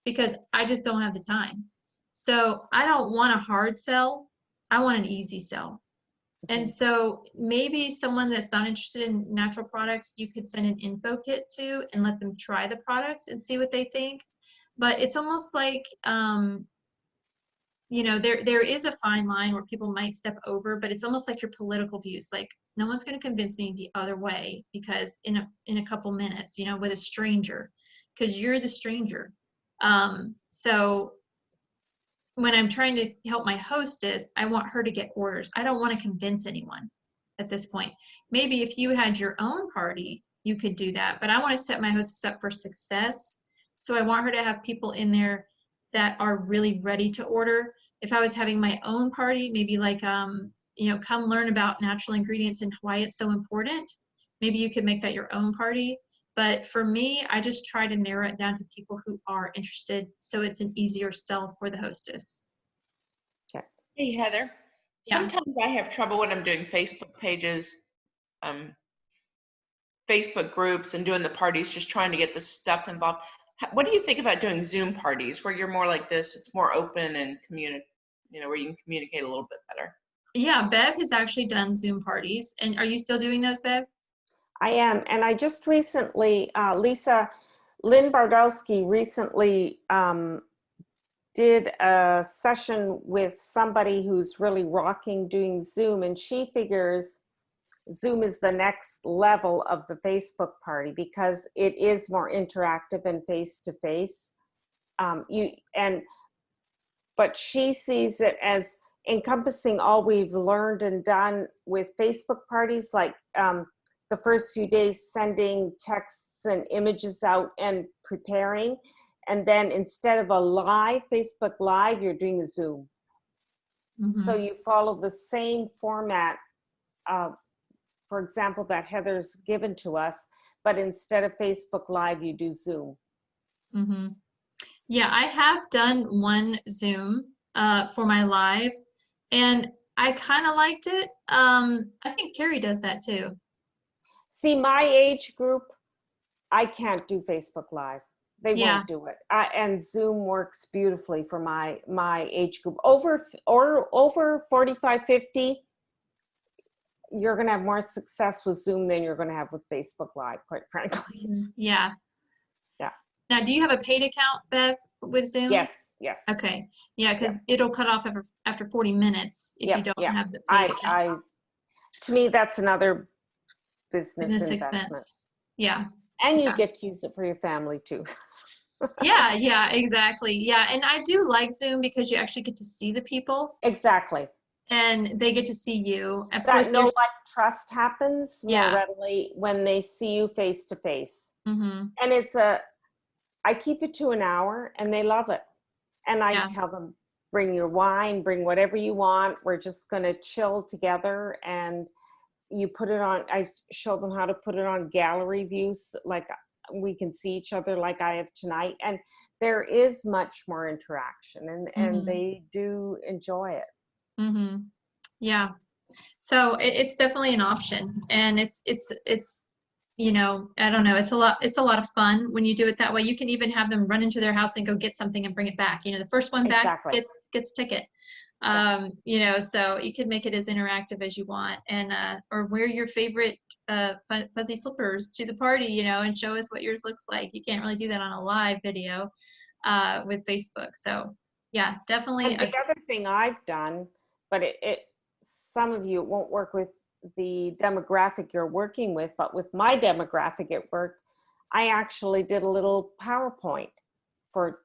because I just don't have the time. So I don't want a hard sell. I want an easy sell. And so maybe someone that's not interested in natural products, you could send an info kit to and let them try the products and see what they think. But it's almost like, you know, there is a fine line where people might step over, but it's almost like your political views. Like, no one's going to convince me the other way, because in a couple minutes, you know, with a stranger, because you're the stranger. So when I'm trying to help my hostess, I want her to get orders. I don't want to convince anyone at this point. Maybe if you had your own party, you could do that, but I want to set my hostess up for success. So I want her to have people in there that are really ready to order. If I was having my own party, maybe like, you know, come learn about natural ingredients and why it's so important. Maybe you could make that your own party. But for me, I just try to narrow it down to people who are interested, so it's an easier sell for the hostess. Hey, Heather. Yeah. Sometimes I have trouble when I'm doing Facebook pages, Facebook groups, and doing the parties, just trying to get the stuff involved. What do you think about doing Zoom parties where you're more like this? It's more open and you know, where you can communicate a little bit better. Yeah, Bev has actually done Zoom parties. And are you still doing those, Bev? I am, and I just recently, Lynn Bardowski recently did a session with somebody who's really rocking doing Zoom, and she figures Zoom is the next level of the Facebook party because it is more interactive and face-to-face. But she sees it as encompassing all we've learned and done with Facebook parties, like the first few days sending texts and images out and preparing. And then instead of a live Facebook Live, you're doing a Zoom. Mm-hmm. So you follow the same format, for example, that Heather's given to us, but instead of Facebook Live, you do Zoom. Mm-hmm. Yeah, I have done one Zoom for my live, and I kind of liked it. I think Carrie does that too. See, my age group, I can't do Facebook Live. They won't do it. And Zoom works beautifully for my age group. Over 45, 50, you're going to have more success with Zoom than you're going to have with Facebook Live, quite frankly. Yeah. Yeah. Now, do you have a paid account, Bev, with Zoom? Yes. Okay. Yeah, because it'll cut off after 40 minutes if you don't have the paid account. To me, that's another business expense. investment. Yeah. And you get to use it for your family too. Yeah, exactly. Yeah, and I do like Zoom because you actually get to see the people. Exactly. And they get to see you. Of that course, like trust happens more Yeah. readily when they see you face to face. Mm-hmm. And I keep it to an hour and they love it. And I tell them, bring your wine, bring whatever you want. We're just going to chill together. And you put it on, I show them how to put it on gallery views, like we can see each other like I have tonight. And there is much more interaction and they do enjoy it. Mm-hmm. Yeah. So it's definitely an option, and it's you know, I don't know, it's a lot of fun when you do it that way. You can even have them run into their house and go get something and bring it back. You know, the first one back gets ticket. You know, so you can make it as interactive as you want, and or wear your favorite fuzzy slippers to the party, you know, and show us what yours looks like. You can't really do that on a live video with Facebook. So yeah, definitely. And the other thing I've done, but some of you, it won't work with the demographic you're working with, but with my demographic at work, I actually did a little PowerPoint for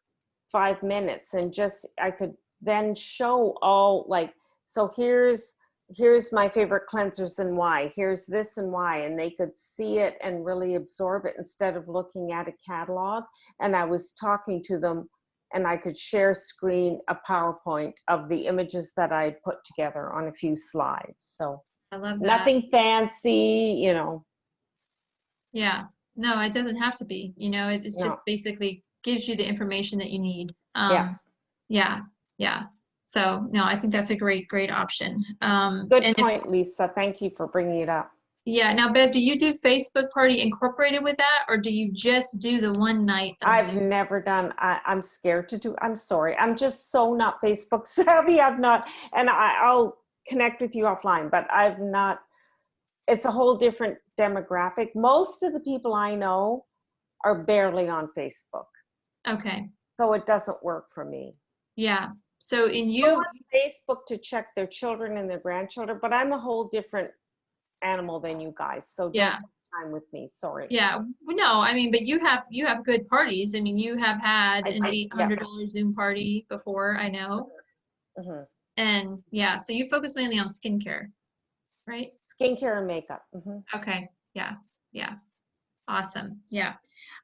5 minutes, and just I could then show all, like, so here's my favorite cleansers and why, here's this and why, and they could see it and really absorb it instead of looking at a catalog. And I was talking to them, and I could share screen a PowerPoint of the images that I had put together on a few slides. So I love that. nothing fancy, you know. Yeah. No, it doesn't have to be. You know, it's No. just basically gives you the information that you need. Yeah. Yeah. Yeah. So no, I think that's a great option. Good and if- point, Lisa. Thank you for bringing it up. yeah. Now, Bev, do you do Facebook Party incorporated with that, or do you just do the one night? of I've Zoom? never done, I'm scared to do, I'm sorry. I'm just so not Facebook savvy. I've not, and I'll connect with you offline, but I've not, it's a whole different demographic. Most of the people I know are barely on Facebook. Okay. So it doesn't work for me. Yeah. So in Go you, on Facebook to check their children and their grandchildren, but I'm a whole different animal than you guys. So don't Yeah. take time with me. Sorry. yeah. No, I mean, but you have good parties. I mean, you have had I an do, yeah. $800 Zoom party before, I know. Mhm. And yeah, so you focus mainly on skincare, right? Skincare and makeup. Mhm. Okay. Yeah. Yeah. Awesome. Yeah.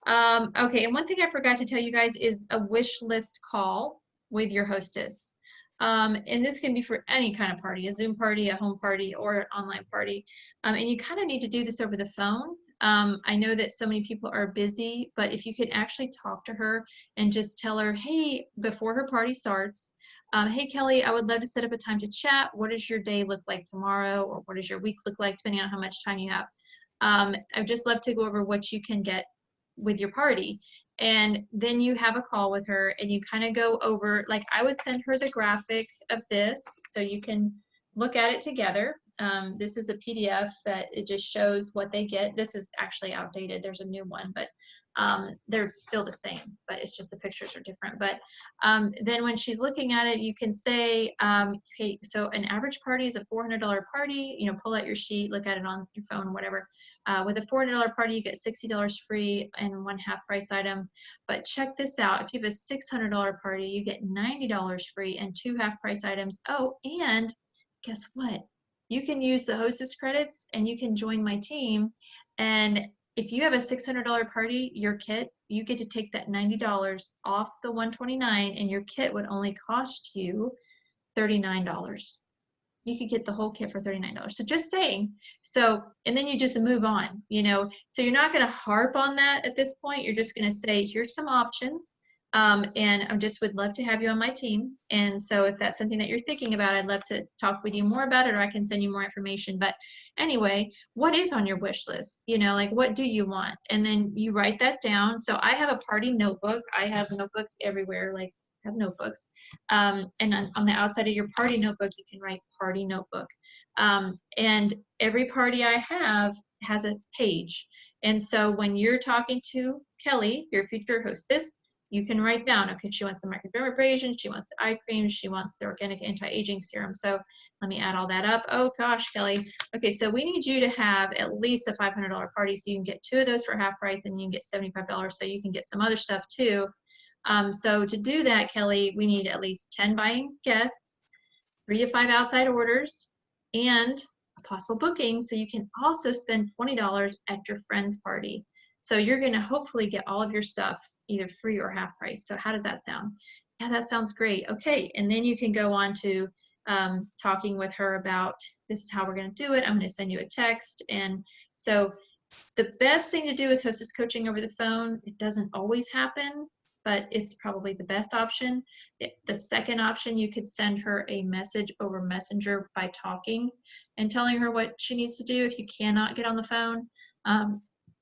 Okay. And one thing I forgot to tell you guys is a wish list call with your hostess. And this can be for any kind of party, a Zoom party, a home party, or an online party. And you kind of need to do this over the phone. I know that so many people are busy, but if you could actually talk to her and just tell her, hey, before her party starts, hey, Kelly, I would love to set up a time to chat. What does your day look like tomorrow? Or what does your week look like, depending on how much time you have? I'd just love to go over what you can get with your party. And then you have a call with her and you kind of go over, like I would send her the graphic of this so you can look at it together. This is a PDF that it just shows what they get. This is actually outdated. There's a new one, but they're still the same, but it's just the pictures are different. But then when she's looking at it, you can say, okay, so an average party is a $400 party. You know, pull out your sheet, look at it on your phone, whatever. With a $400 party, you get $60 free and one half price item. But check this out. If you have a $600 party, you get $90 free and 2 half price items. Oh, and guess what? You can use the hostess credits and you can join my team. And if you have a $600 party, your kit, you get to take that $90 off the $129, and your kit would only cost you $39. You could get the whole kit for $39. So just saying. So, and then you just move on, you know. So you're not going to harp on that at this point. You're just going to say, here's some options. And I just would love to have you on my team. And so if that's something that you're thinking about, I'd love to talk with you more about it, or I can send you more information. But anyway, what is on your wish list? You know, like what do you want? And then you write that down. So I have a party notebook. I have notebooks everywhere, like I have notebooks. And on the outside of your party notebook, you can write party notebook. And every party I have has a page. And so when you're talking to Kelly, your future hostess, you can write down, okay, she wants the microdermabrasion, she wants the eye cream, she wants the organic anti-aging serum. So let me add all that up. Oh gosh, Kelly. Okay, so we need you to have at least a $500 party so you can get 2 of those for half price and you can get $75 so you can get some other stuff too. So to do that, Kelly, we need at least 10 buying guests, 3 to 5 outside orders, and a possible booking so you can also spend $20 at your friend's party. So you're going to hopefully get all of your stuff either free or half price. So how does that sound? Yeah, that sounds great. Okay, and then you can go on to talking with her about this is how we're going to do it. I'm going to send you a text. And so the best thing to do is hostess coaching over the phone. It doesn't always happen, but it's probably the best option. The second option, you could send her a message over Messenger by talking and telling her what she needs to do if you cannot get on the phone.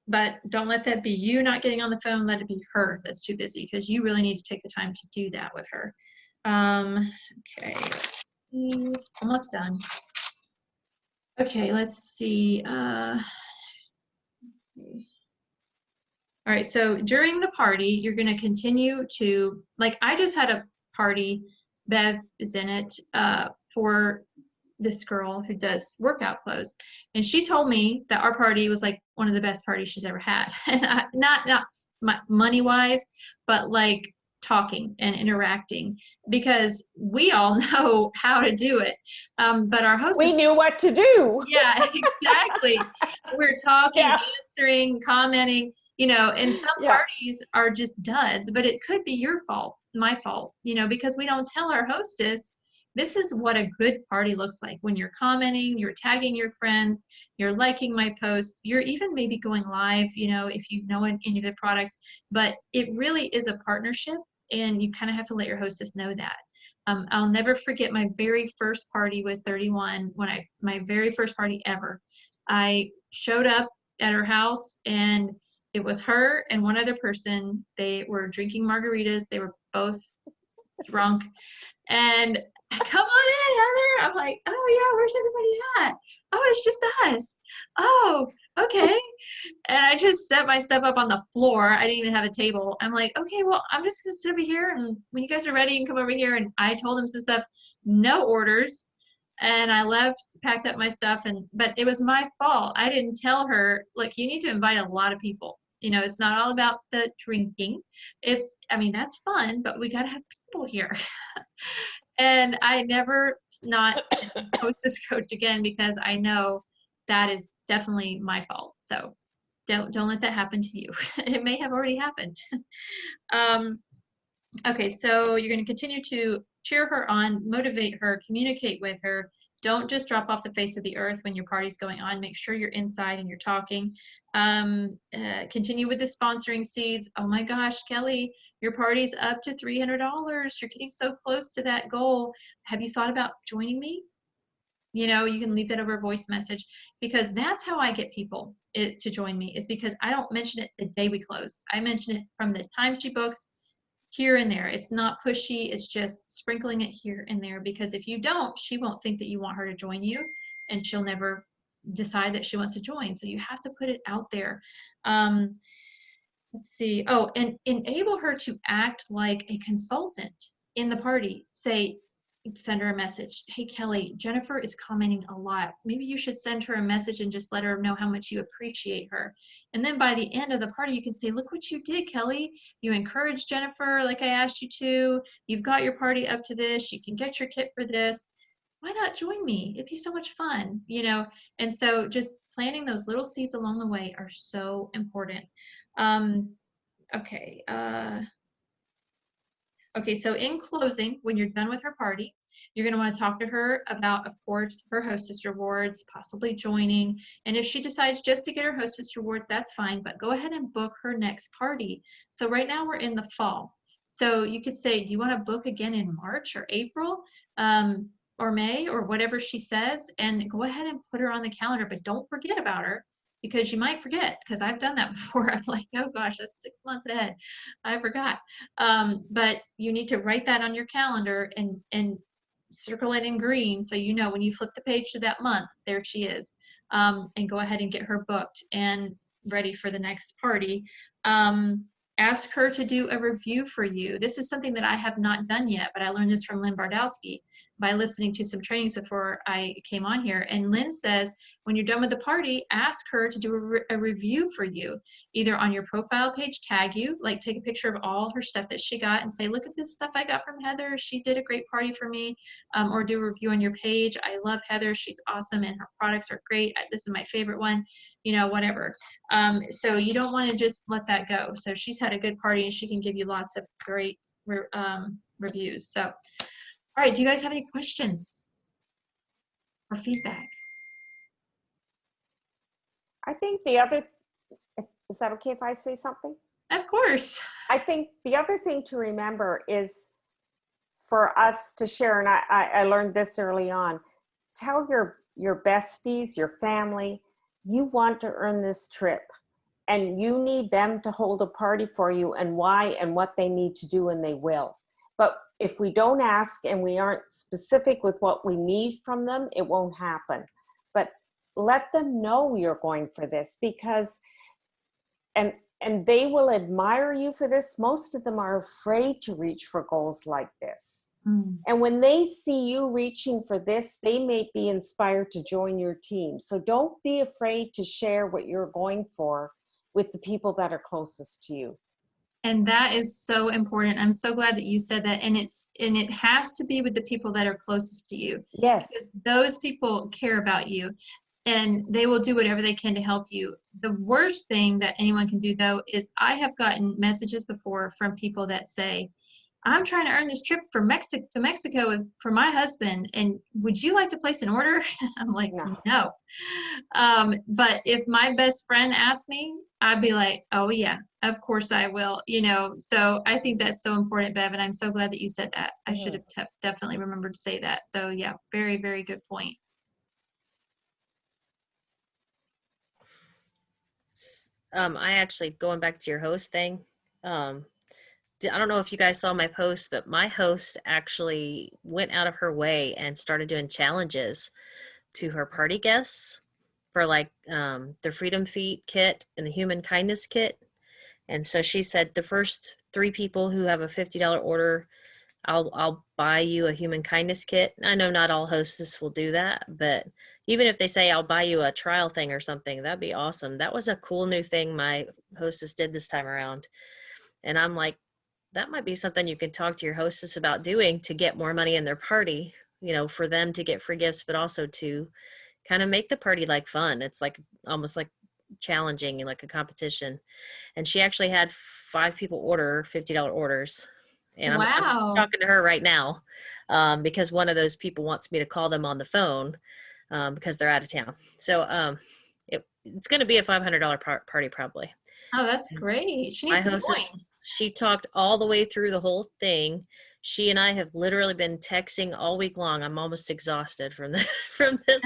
But don't let that be you not getting on the phone. Let it be her that's too busy, because you really need to take the time to do that with her. Okay, let's see. Almost done. Okay, let's see. All right, so during the party, you're going to continue to, like I just had a party, Bev is in it, for this girl who does workout clothes, and she told me that our party was like one of the best parties she's ever had. And not money wise, but like talking and interacting, because we all know how to do it. But our hostess, We knew what to do. yeah, exactly. We're talking, Yeah. answering, commenting, and some Yeah. parties are just duds, but it could be your fault, my fault, because we don't tell our hostess, this is what a good party looks like. When you're commenting, you're tagging your friends, you're liking my posts, you're even maybe going live, if you know any of the products, but it really is a partnership, and you kind of have to let your hostess know that. I'll never forget my very first party with 31, my very first party ever. I showed up at her house, and it was her and one other person. They were drinking margaritas. They were both drunk. And come on in, Heather. I'm like, oh yeah, where's everybody at? Oh, it's just us. Oh, okay. And I just set my stuff up on the floor. I didn't even have a table. I'm like, okay, well, I'm just gonna sit over here, and when you guys are ready, you can come over here. And I told them some stuff, no orders. And I left, packed up my stuff, but it was my fault. I didn't tell her, look, you need to invite a lot of people. It's not all about the drinking. That's fun, but we gotta have people here. And I never not hostess coach again, because I know that is definitely my fault. So don't let that happen to you. It may have already happened. Okay, so you're going to continue to cheer her on, motivate her, communicate with her. Don't just drop off the face of the earth when your party's going on. Make sure you're inside and you're talking. Continue with the sponsoring seeds. Oh my gosh, Kelly, your party's up to $300. You're getting so close to that goal. Have you thought about joining me? You can leave that over a voice message, because that's how I get people to join me, is because I don't mention it the day we close. I mention it from the time she books, here and there. It's not pushy. It's just sprinkling it here and there, because if you don't, she won't think that you want her to join you, and she'll never decide that she wants to join. So you have to put it out there. Let's see. Oh, and enable her to act like a consultant in the party. Send her a message. Hey, Kelly, Jennifer is commenting a lot. Maybe you should send her a message and just let her know how much you appreciate her. And then by the end of the party, you can say, look what you did, Kelly. You encouraged Jennifer like I asked you to. You've got your party up to this. You can get your kit for this. Why not join me? It'd be so much fun, And so just planting those little seeds along the way are so important. Okay. Okay, so in closing, when you're done with her party, you're going to want to talk to her about, of course, her hostess rewards, possibly joining. And if she decides just to get her hostess rewards, that's fine, but go ahead and book her next party. So right now we're in the fall. So you could say, do you want to book again in March or April or May or whatever she says, and go ahead and put her on the calendar, but don't forget about her, because you might forget, because I've done that before. I'm like, oh gosh, that's 6 months ahead. I forgot. But you need to write that on your calendar and circle it in green, so you know when you flip the page to that month, there she is. And go ahead and get her booked and ready for the next party. Ask her to do a review for you. This is something that I have not done yet, but I learned this from Lynn Bardowski by listening to some trainings before I came on here. And Lynn says, when you're done with the party, ask her to do a review for you, either on your profile page, tag you, like take a picture of all her stuff that she got and say, look at this stuff I got from Heather. She did a great party for me. Or do a review on your page. I love Heather. She's awesome and her products are great. This is my favorite one, whatever. So you don't want to just let that go. So she's had a good party and she can give you lots of great reviews. So, all right, do you guys have any questions or feedback? I think is that okay if I say something? Of course. I think the other thing to remember is for us to share, and I learned this early on, tell your besties, your family, you want to earn this trip and you need them to hold a party for you, and why and what they need to do, and they will. But if we don't ask and we aren't specific with what we need from them, it won't happen. But let them know you're going for this, because, and they will admire you for this. Most of them are afraid to reach for goals like this. Mm. And when they see you reaching for this, they may be inspired to join your team. So don't be afraid to share what you're going for with the people that are closest to you. And that is so important. I'm so glad that you said that. And it has to be with the people that are closest to you. Yes. Because those people care about you and they will do whatever they can to help you. The worst thing that anyone can do, though, is I have gotten messages before from people that say, I'm trying to earn this trip from Mexico for my husband, and would you like to place an order? I'm like, no. But if my best friend asked me, I'd be like, oh yeah, of course I will. So I think that's so important, Bev, and I'm so glad that you said that. I should have definitely remembered to say that. So yeah, very, very good point. I actually, going back to your host thing, I don't know if you guys saw my post, but my host actually went out of her way and started doing challenges to her party guests for like the Freedom Feet kit and the Human Kindness kit. And so she said the first 3 people who have a $50 order, I'll buy you a Human Kindness kit. I know not all hostess will do that, but even if they say I'll buy you a trial thing or something, that'd be awesome. That was a cool new thing my hostess did this time around. And I'm like, that might be something you could talk to your hostess about doing to get more money in their party, for them to get free gifts, but also to kind of make the party like fun. It's like almost like challenging and like a competition. And she actually had 5 people order $50 orders. And I'm talking to her right now because one of those people wants me to call them on the phone because they're out of town. So it's going to be a $500 party probably. Oh, that's great. She needs to join. She talked all the way through the whole thing. She and I have literally been texting all week long. I'm almost exhausted from this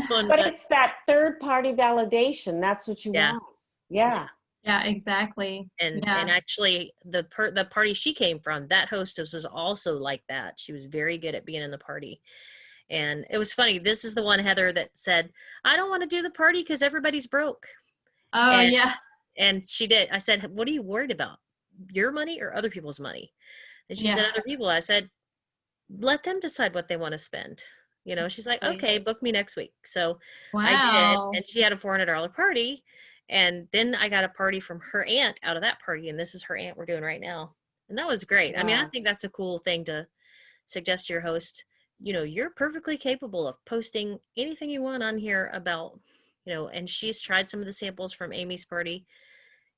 one. But it's that third party validation. That's what you want. Yeah. Yeah, exactly. And actually the party she came from, that hostess was also like that. She was very good at being in the party. And it was funny. This is the one, Heather, that said, I don't want to do the party because everybody's broke. Oh, yeah. And she did. I said, what are you worried about? Your money or other people's money? And she said, other people. I said, let them decide what they want to spend. She's like, okay, book me next week. So I did. And she had a $400 party. And then I got a party from her aunt out of that party. And this is her aunt we're doing right now. And that was great. I mean, I think that's a cool thing to suggest to your host. You're perfectly capable of posting anything you want on here about, and she's tried some of the samples from Amy's party.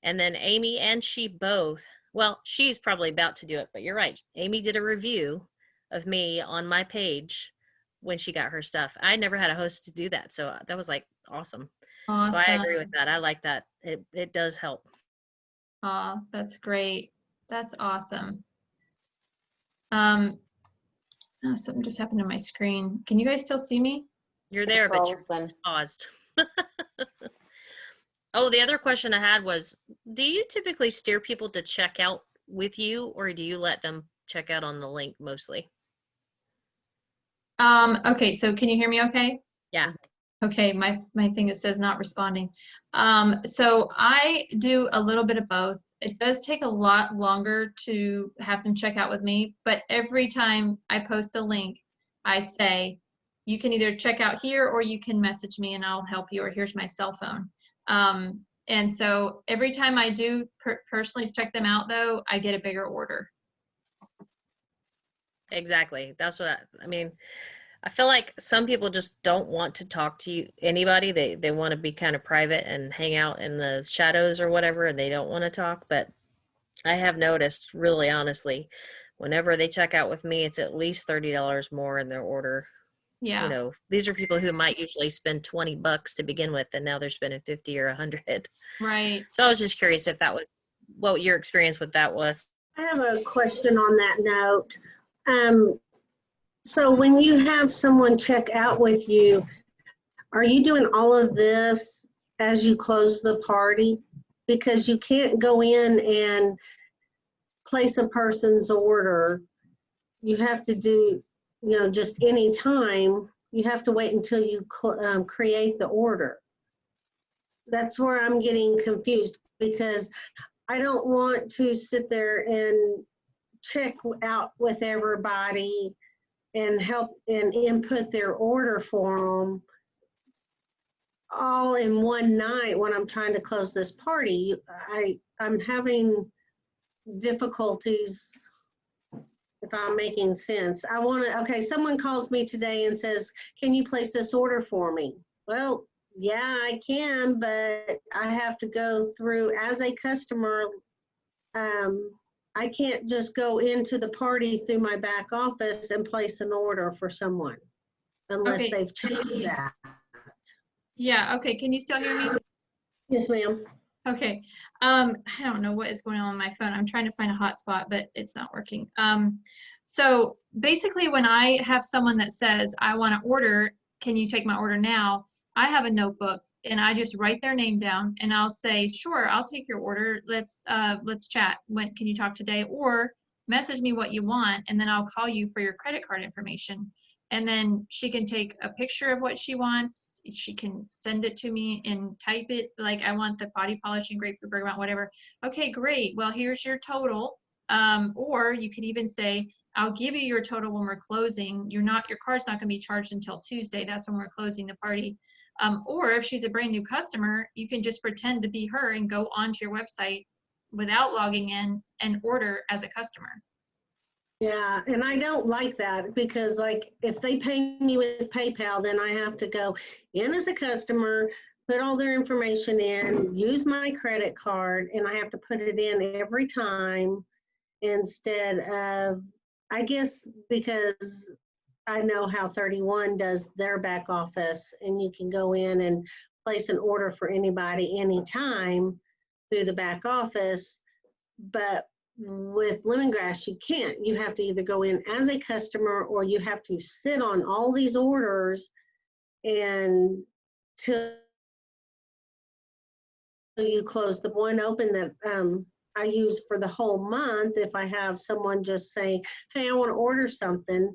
And then Amy and she both, well, she's probably about to do it, but you're right. Amy did a review of me on my page when she got her stuff. I never had a host to do that. So that was like awesome. So I agree with that. I like that. It does help. Oh, that's great. That's awesome. Something just happened to my screen. Can you guys still see me? You're there, but you're paused. Oh, the other question I had was, do you typically steer people to check out with you, or do you let them check out on the link mostly? Okay, so can you hear me okay? Yeah. Okay, my thing that says not responding. So I do a little bit of both. It does take a lot longer to have them check out with me, but every time I post a link, I say, you can either check out here or you can message me and I'll help you, or here's my cell phone. And so every time I do personally check them out, though, I get a bigger order. Exactly. That's what I mean. I feel like some people just don't want to talk to anybody. They want to be kind of private and hang out in the shadows or whatever, and they don't want to talk. But I have noticed, really honestly, whenever they check out with me, it's at least $30 more in their order. Yeah. These are people who might usually spend $20 to begin with, and now they're spending 50 or 100. Right. So I was just curious if that was what your experience with that was. I have a question on that note. So when you have someone check out with you, are you doing all of this as you close the party? Because you can't go in and place a person's order. You have to do, just any time. You have to wait until you create the order. That's where I'm getting confused, because I don't want to sit there and check out with everybody and help and input their order form all in one night when I'm trying to close this party. I'm having difficulties, if I'm making sense. I want to, okay, someone calls me today and says, can you place this order for me? Well, yeah, I can, but I have to go through as a customer. I can't just go into the party through my back office and place an order for someone unless Okay. they've changed that. Yeah, okay, can you still hear me? Yes, ma'am. Okay, I don't know what is going on my phone. I'm trying to find a hotspot, but it's not working. So basically when I have someone that says, I want to order, can you take my order now? I have a notebook and I just write their name down and I'll say, sure, I'll take your order. Let's chat. When can you talk today? Or message me what you want and then I'll call you for your credit card information. And then she can take a picture of what she wants. She can send it to me and type it like, I want the body polish and grapefruit bergamot, whatever. Okay, great. Well, here's your total. Or you could even say, I'll give you your total when we're closing. Your card's not going to be charged until Tuesday. That's when we're closing the party. Or if she's a brand new customer, you can just pretend to be her and go onto your website without logging in and order as a customer. Yeah, and I don't like that because like if they pay me with PayPal, then I have to go in as a customer, put all their information in, use my credit card, and I have to put it in every time instead of, I guess because I know how 31 does their back office and you can go in and place an order for anybody anytime through the back office, but with Lemongrass, you can't. You have to either go in as a customer or you have to sit on all these orders and till you close the one open that I use for the whole month. If I have someone just say, hey, I want to order something,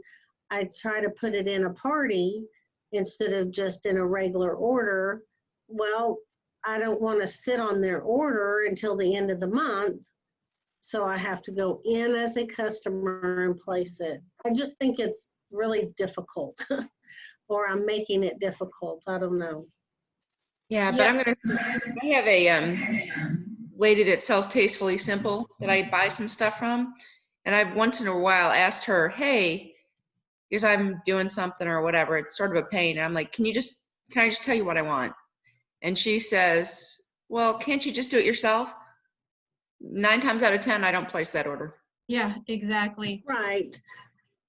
I try to put it in a party instead of just in a regular order. Well, I don't want to sit on their order until the end of the month. So I have to go in as a customer and place it. I just think it's really difficult or I'm making it difficult. I don't know. Yeah, but I have a lady that sells Tastefully Simple that I buy some stuff from. And I've once in a while asked her, hey, because I'm doing something or whatever, it's sort of a pain. And I'm like, can I just tell you what I want? And she says, well, can't you just do it yourself? 9 times out of 10, I don't place that order. Yeah, exactly. Right.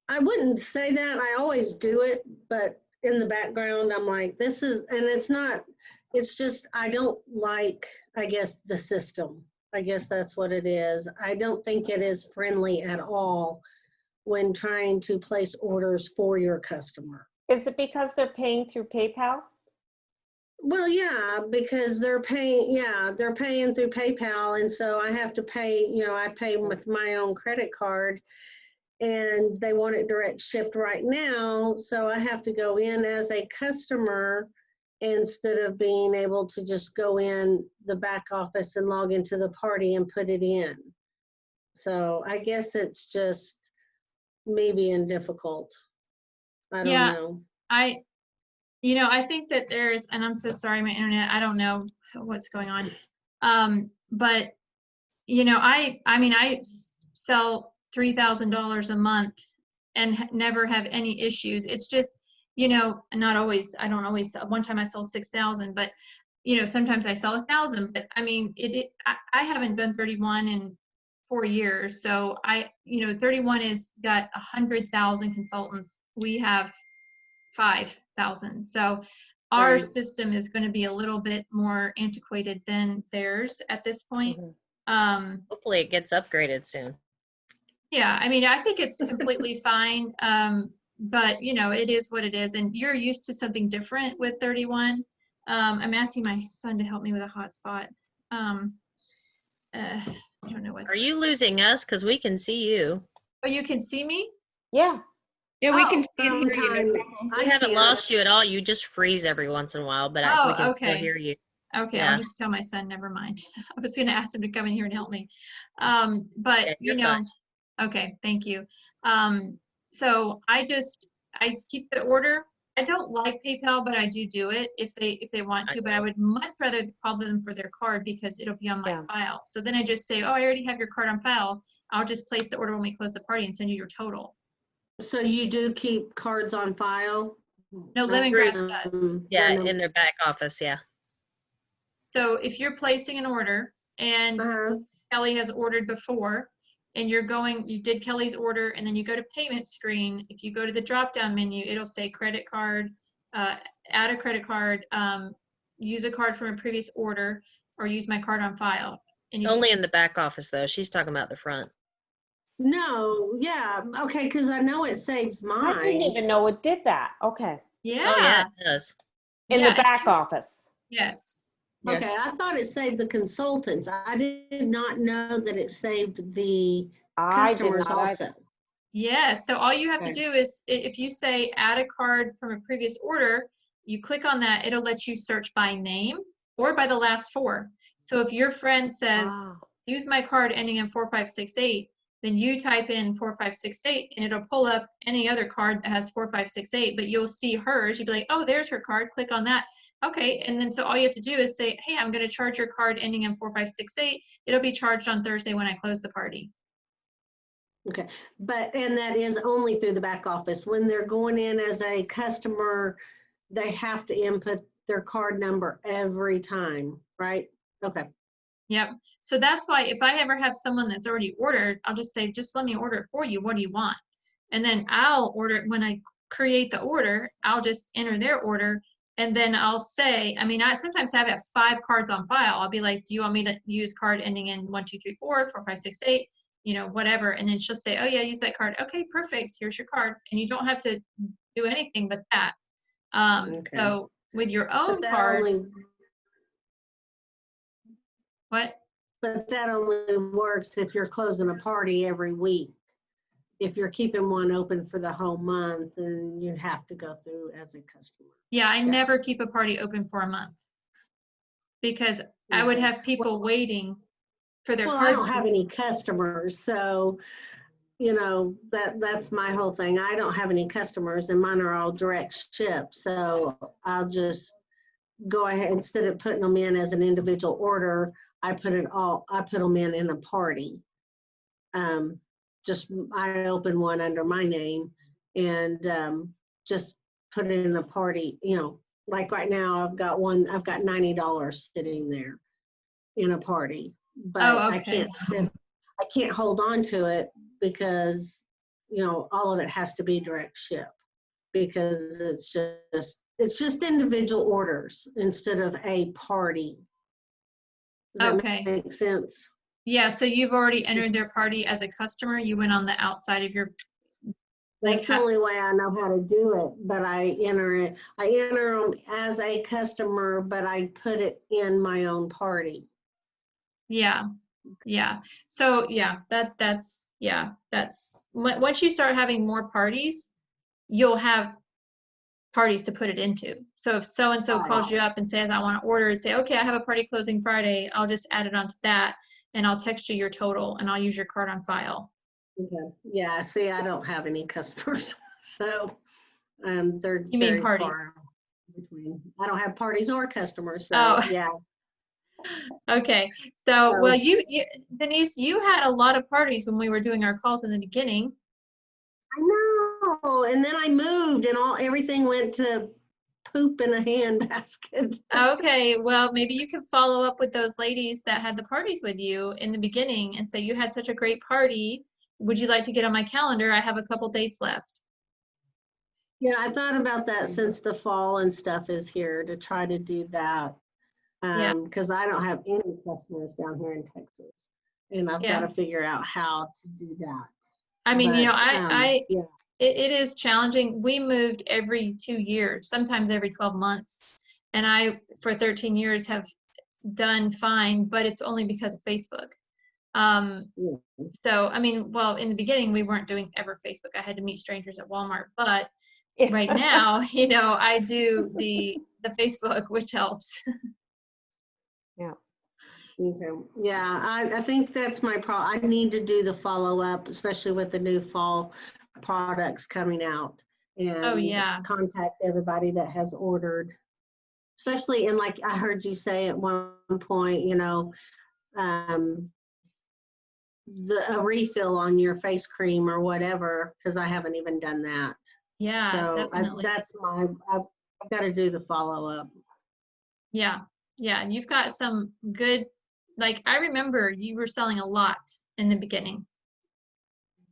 I wouldn't say that. I always do it, but in the background, I'm like, this is, and it's just, I don't like, I guess, the system. I guess that's what it is. I don't think it is friendly at all when trying to place orders for your customer. Is it because they're paying through PayPal? Well, yeah, because they're paying through PayPal. And so I have to pay, I pay with my own credit card and they want it direct shipped right now. So I have to go in as a customer instead of being able to just go in the back office and log into the party and put it in. So I guess it's just me being difficult. I don't know. I think that there's, and I'm so sorry, my internet, I don't know what's going on. But I sell $3,000 a month and never have any issues. It's just, not always, I don't always sell. One time I sold 6,000, but sometimes I sell 1,000, but I mean, I haven't done 31 in 4 years. So 31 is got 100,000 consultants. We have 5,000. So our Right. system is going to be a little bit more antiquated than theirs at this point. Hopefully it gets upgraded soon. Yeah, I mean, I think it's completely fine. But it is what it is. And you're used to something different with 31. I'm asking my son to help me with a hotspot. I don't know what's. Are you losing us? Because we can see you. Oh, you can see me? Yeah. Yeah, we Oh, can see and hear you. No problem. We haven't lost you at all. You just freeze every once in a while, but we can still okay. hear you. Okay, Yeah. I'll just tell my son, never mind. I was gonna ask him to come in here and help me. But Yeah, you're fine. okay, thank you. So I keep the order. I don't like PayPal, but I do it if they want to, but I would much rather call them for their card because it'll be on my Yeah. file. So then I just say, oh, I already have your card on file. I'll just place the order when we close the party and send you your total. So you do keep cards on file? No, Lemongrass does. Yeah, No, no. in their back office, yeah. So if you're placing an order and Uh-huh. Kelly has ordered before, and you did Kelly's order, and then you go to payment screen. If you go to the drop-down menu, it'll say credit card, add a credit card, use a card from a previous order, or use my card on file. And you Only in the back office though. She's talking about the front. No, yeah, okay, because I know it saves I didn't mine. even know it did that. Okay. yeah, Oh yeah, it does. In Yeah, the back office. yes. Yes. Okay, I thought it saved the consultants. I did not know that it saved the I did customers not either. also. Yeah, so all you have to Okay. do is if you say add a card from a previous order, you click on that, it'll let you search by name or by the last four. So if your friend says, Ah, use my card ending in 4568, then you type in 4568 and it'll pull up any other card that has 4568, but you'll see hers. You'll be like, oh, there's her card, click on that. Okay, and then so all you have to do is say, hey, I'm going to charge your card ending in 4568. It'll be charged on Thursday when I close the party. Okay, and that is only through the back office. When they're going in as a customer, they have to input their card number every time, right? Okay, Yep. So that's why if I ever have someone that's already ordered, I'll just say, just let me order it for you. What do you want? And then I'll order it. When I create the order, I'll just enter their order. And then I'll say, I mean, I sometimes have 5 cards on file. I'll be like, do you want me to use card ending in 1234, 4568, whatever. And then she'll say, oh yeah, use that card. Okay, perfect. Here's your card. And you don't have to do anything but that. Okay. So with your own but that card, only, what? but that only works if you're closing a party every week. If you're keeping one open for the whole month, then you have to go through as a customer. Yeah, I never keep a party open for a month because I would Okay. have people waiting for their Well, I cards. don't have any customers, so, that's my whole thing. I don't have any customers and mine are all direct ship. So I'll just go ahead, instead of putting them in as an individual order, I put them in a party. I open one under my name and just put it in a party, like right now I've got $90 sitting there in a party, but Oh, I okay. can't hold on to it because, all of it has to be direct ship because it's just individual orders instead of a party. Does Okay. that make sense? Yeah, so you've already entered their party as a customer. You went on the outside of your, That's the only way I know how to do it, but I enter them as a customer, but I put it in my own party. yeah. So that's once you start having more parties, you'll have parties to put it into. So if so-and-so calls you up and says, I want to order it, say, okay, I have a party closing Friday. I'll just add it onto that and I'll text you your total and I'll use your card on file. Okay. Yeah, see, I don't have any customers, so they're You mean very parties? far between. I don't have parties or customers, so Oh. yeah. Okay. So, So- well, you, Denise, you had a lot of parties when we were doing our calls in the beginning. I know, and then I moved and everything went to poop in a handbasket. Okay. Well, maybe you could follow up with those ladies that had the parties with you in the beginning and say, you had such a great party. Would you like to get on my calendar? I have a couple dates left. Yeah, I thought about that since the fall and stuff is here to try to do that. Yeah. Because I don't have any customers down here in Texas. And I've Yeah. got to figure out how to do that. I mean, But, yeah. yeah. It is challenging. We moved every 2 years, sometimes every 12 months. And I, for 13 years, have done fine, but it's only because of Facebook. Yeah. So, I mean, well, in the beginning, we weren't doing ever Facebook. I had to meet strangers at Walmart. But right now, I do the Facebook, which helps. Yeah. Okay. Yeah, I think that's my problem. I need to do the follow-up, especially with the new fall products coming out and Oh, yeah. contact everybody that has ordered. Especially in, like I heard you say at one point, you know, a refill on your face cream or whatever, because I haven't even done that. Yeah, So definitely. I've got to do the follow-up. Yeah. Yeah. And you've got some good, like, I remember you were selling a lot in the beginning.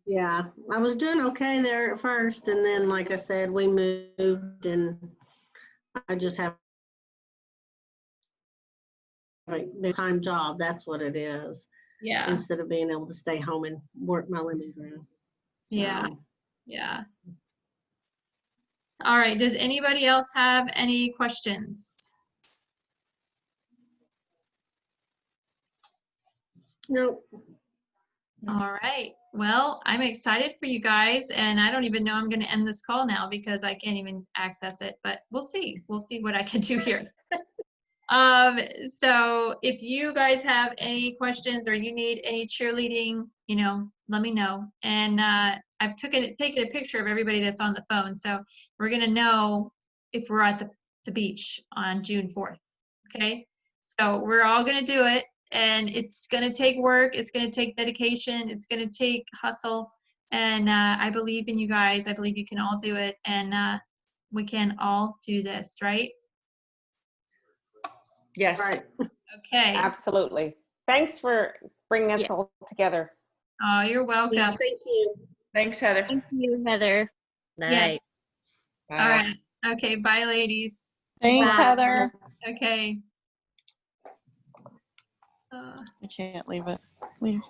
Yeah, I was doing okay there at first, and then, like I said, we moved, and I just have like the time job. That's what it is. Yeah. Instead of being able to stay home and work my lemongrass. Yeah. So, Yeah. All right. Does anybody else have any questions? nope. All right. Well, I'm excited for you guys, and I don't even know I'm going to end this call now because I can't even access it, but we'll see. We'll see what I can do here. So if you guys have any questions or you need any cheerleading, you know, let me know. And I've taken a picture of everybody that's on the phone, so we're going to know if we're at the beach on June 4th. Okay. So we're all going to do it. And it's going to take work. It's going to take dedication. It's going to take hustle. And I believe in you guys. I believe you can all do it. And we can all do this, right? Yes. Right. Okay. Absolutely. Thanks for bringing us Yeah. all together. Oh, you're welcome. Yeah, thank you. Thanks, Heather. Thank you, Heather. Night. Yes. Bye. All right. Okay. Bye, ladies. Thanks, Bye. Heather. Okay. I can't leave it. Leave.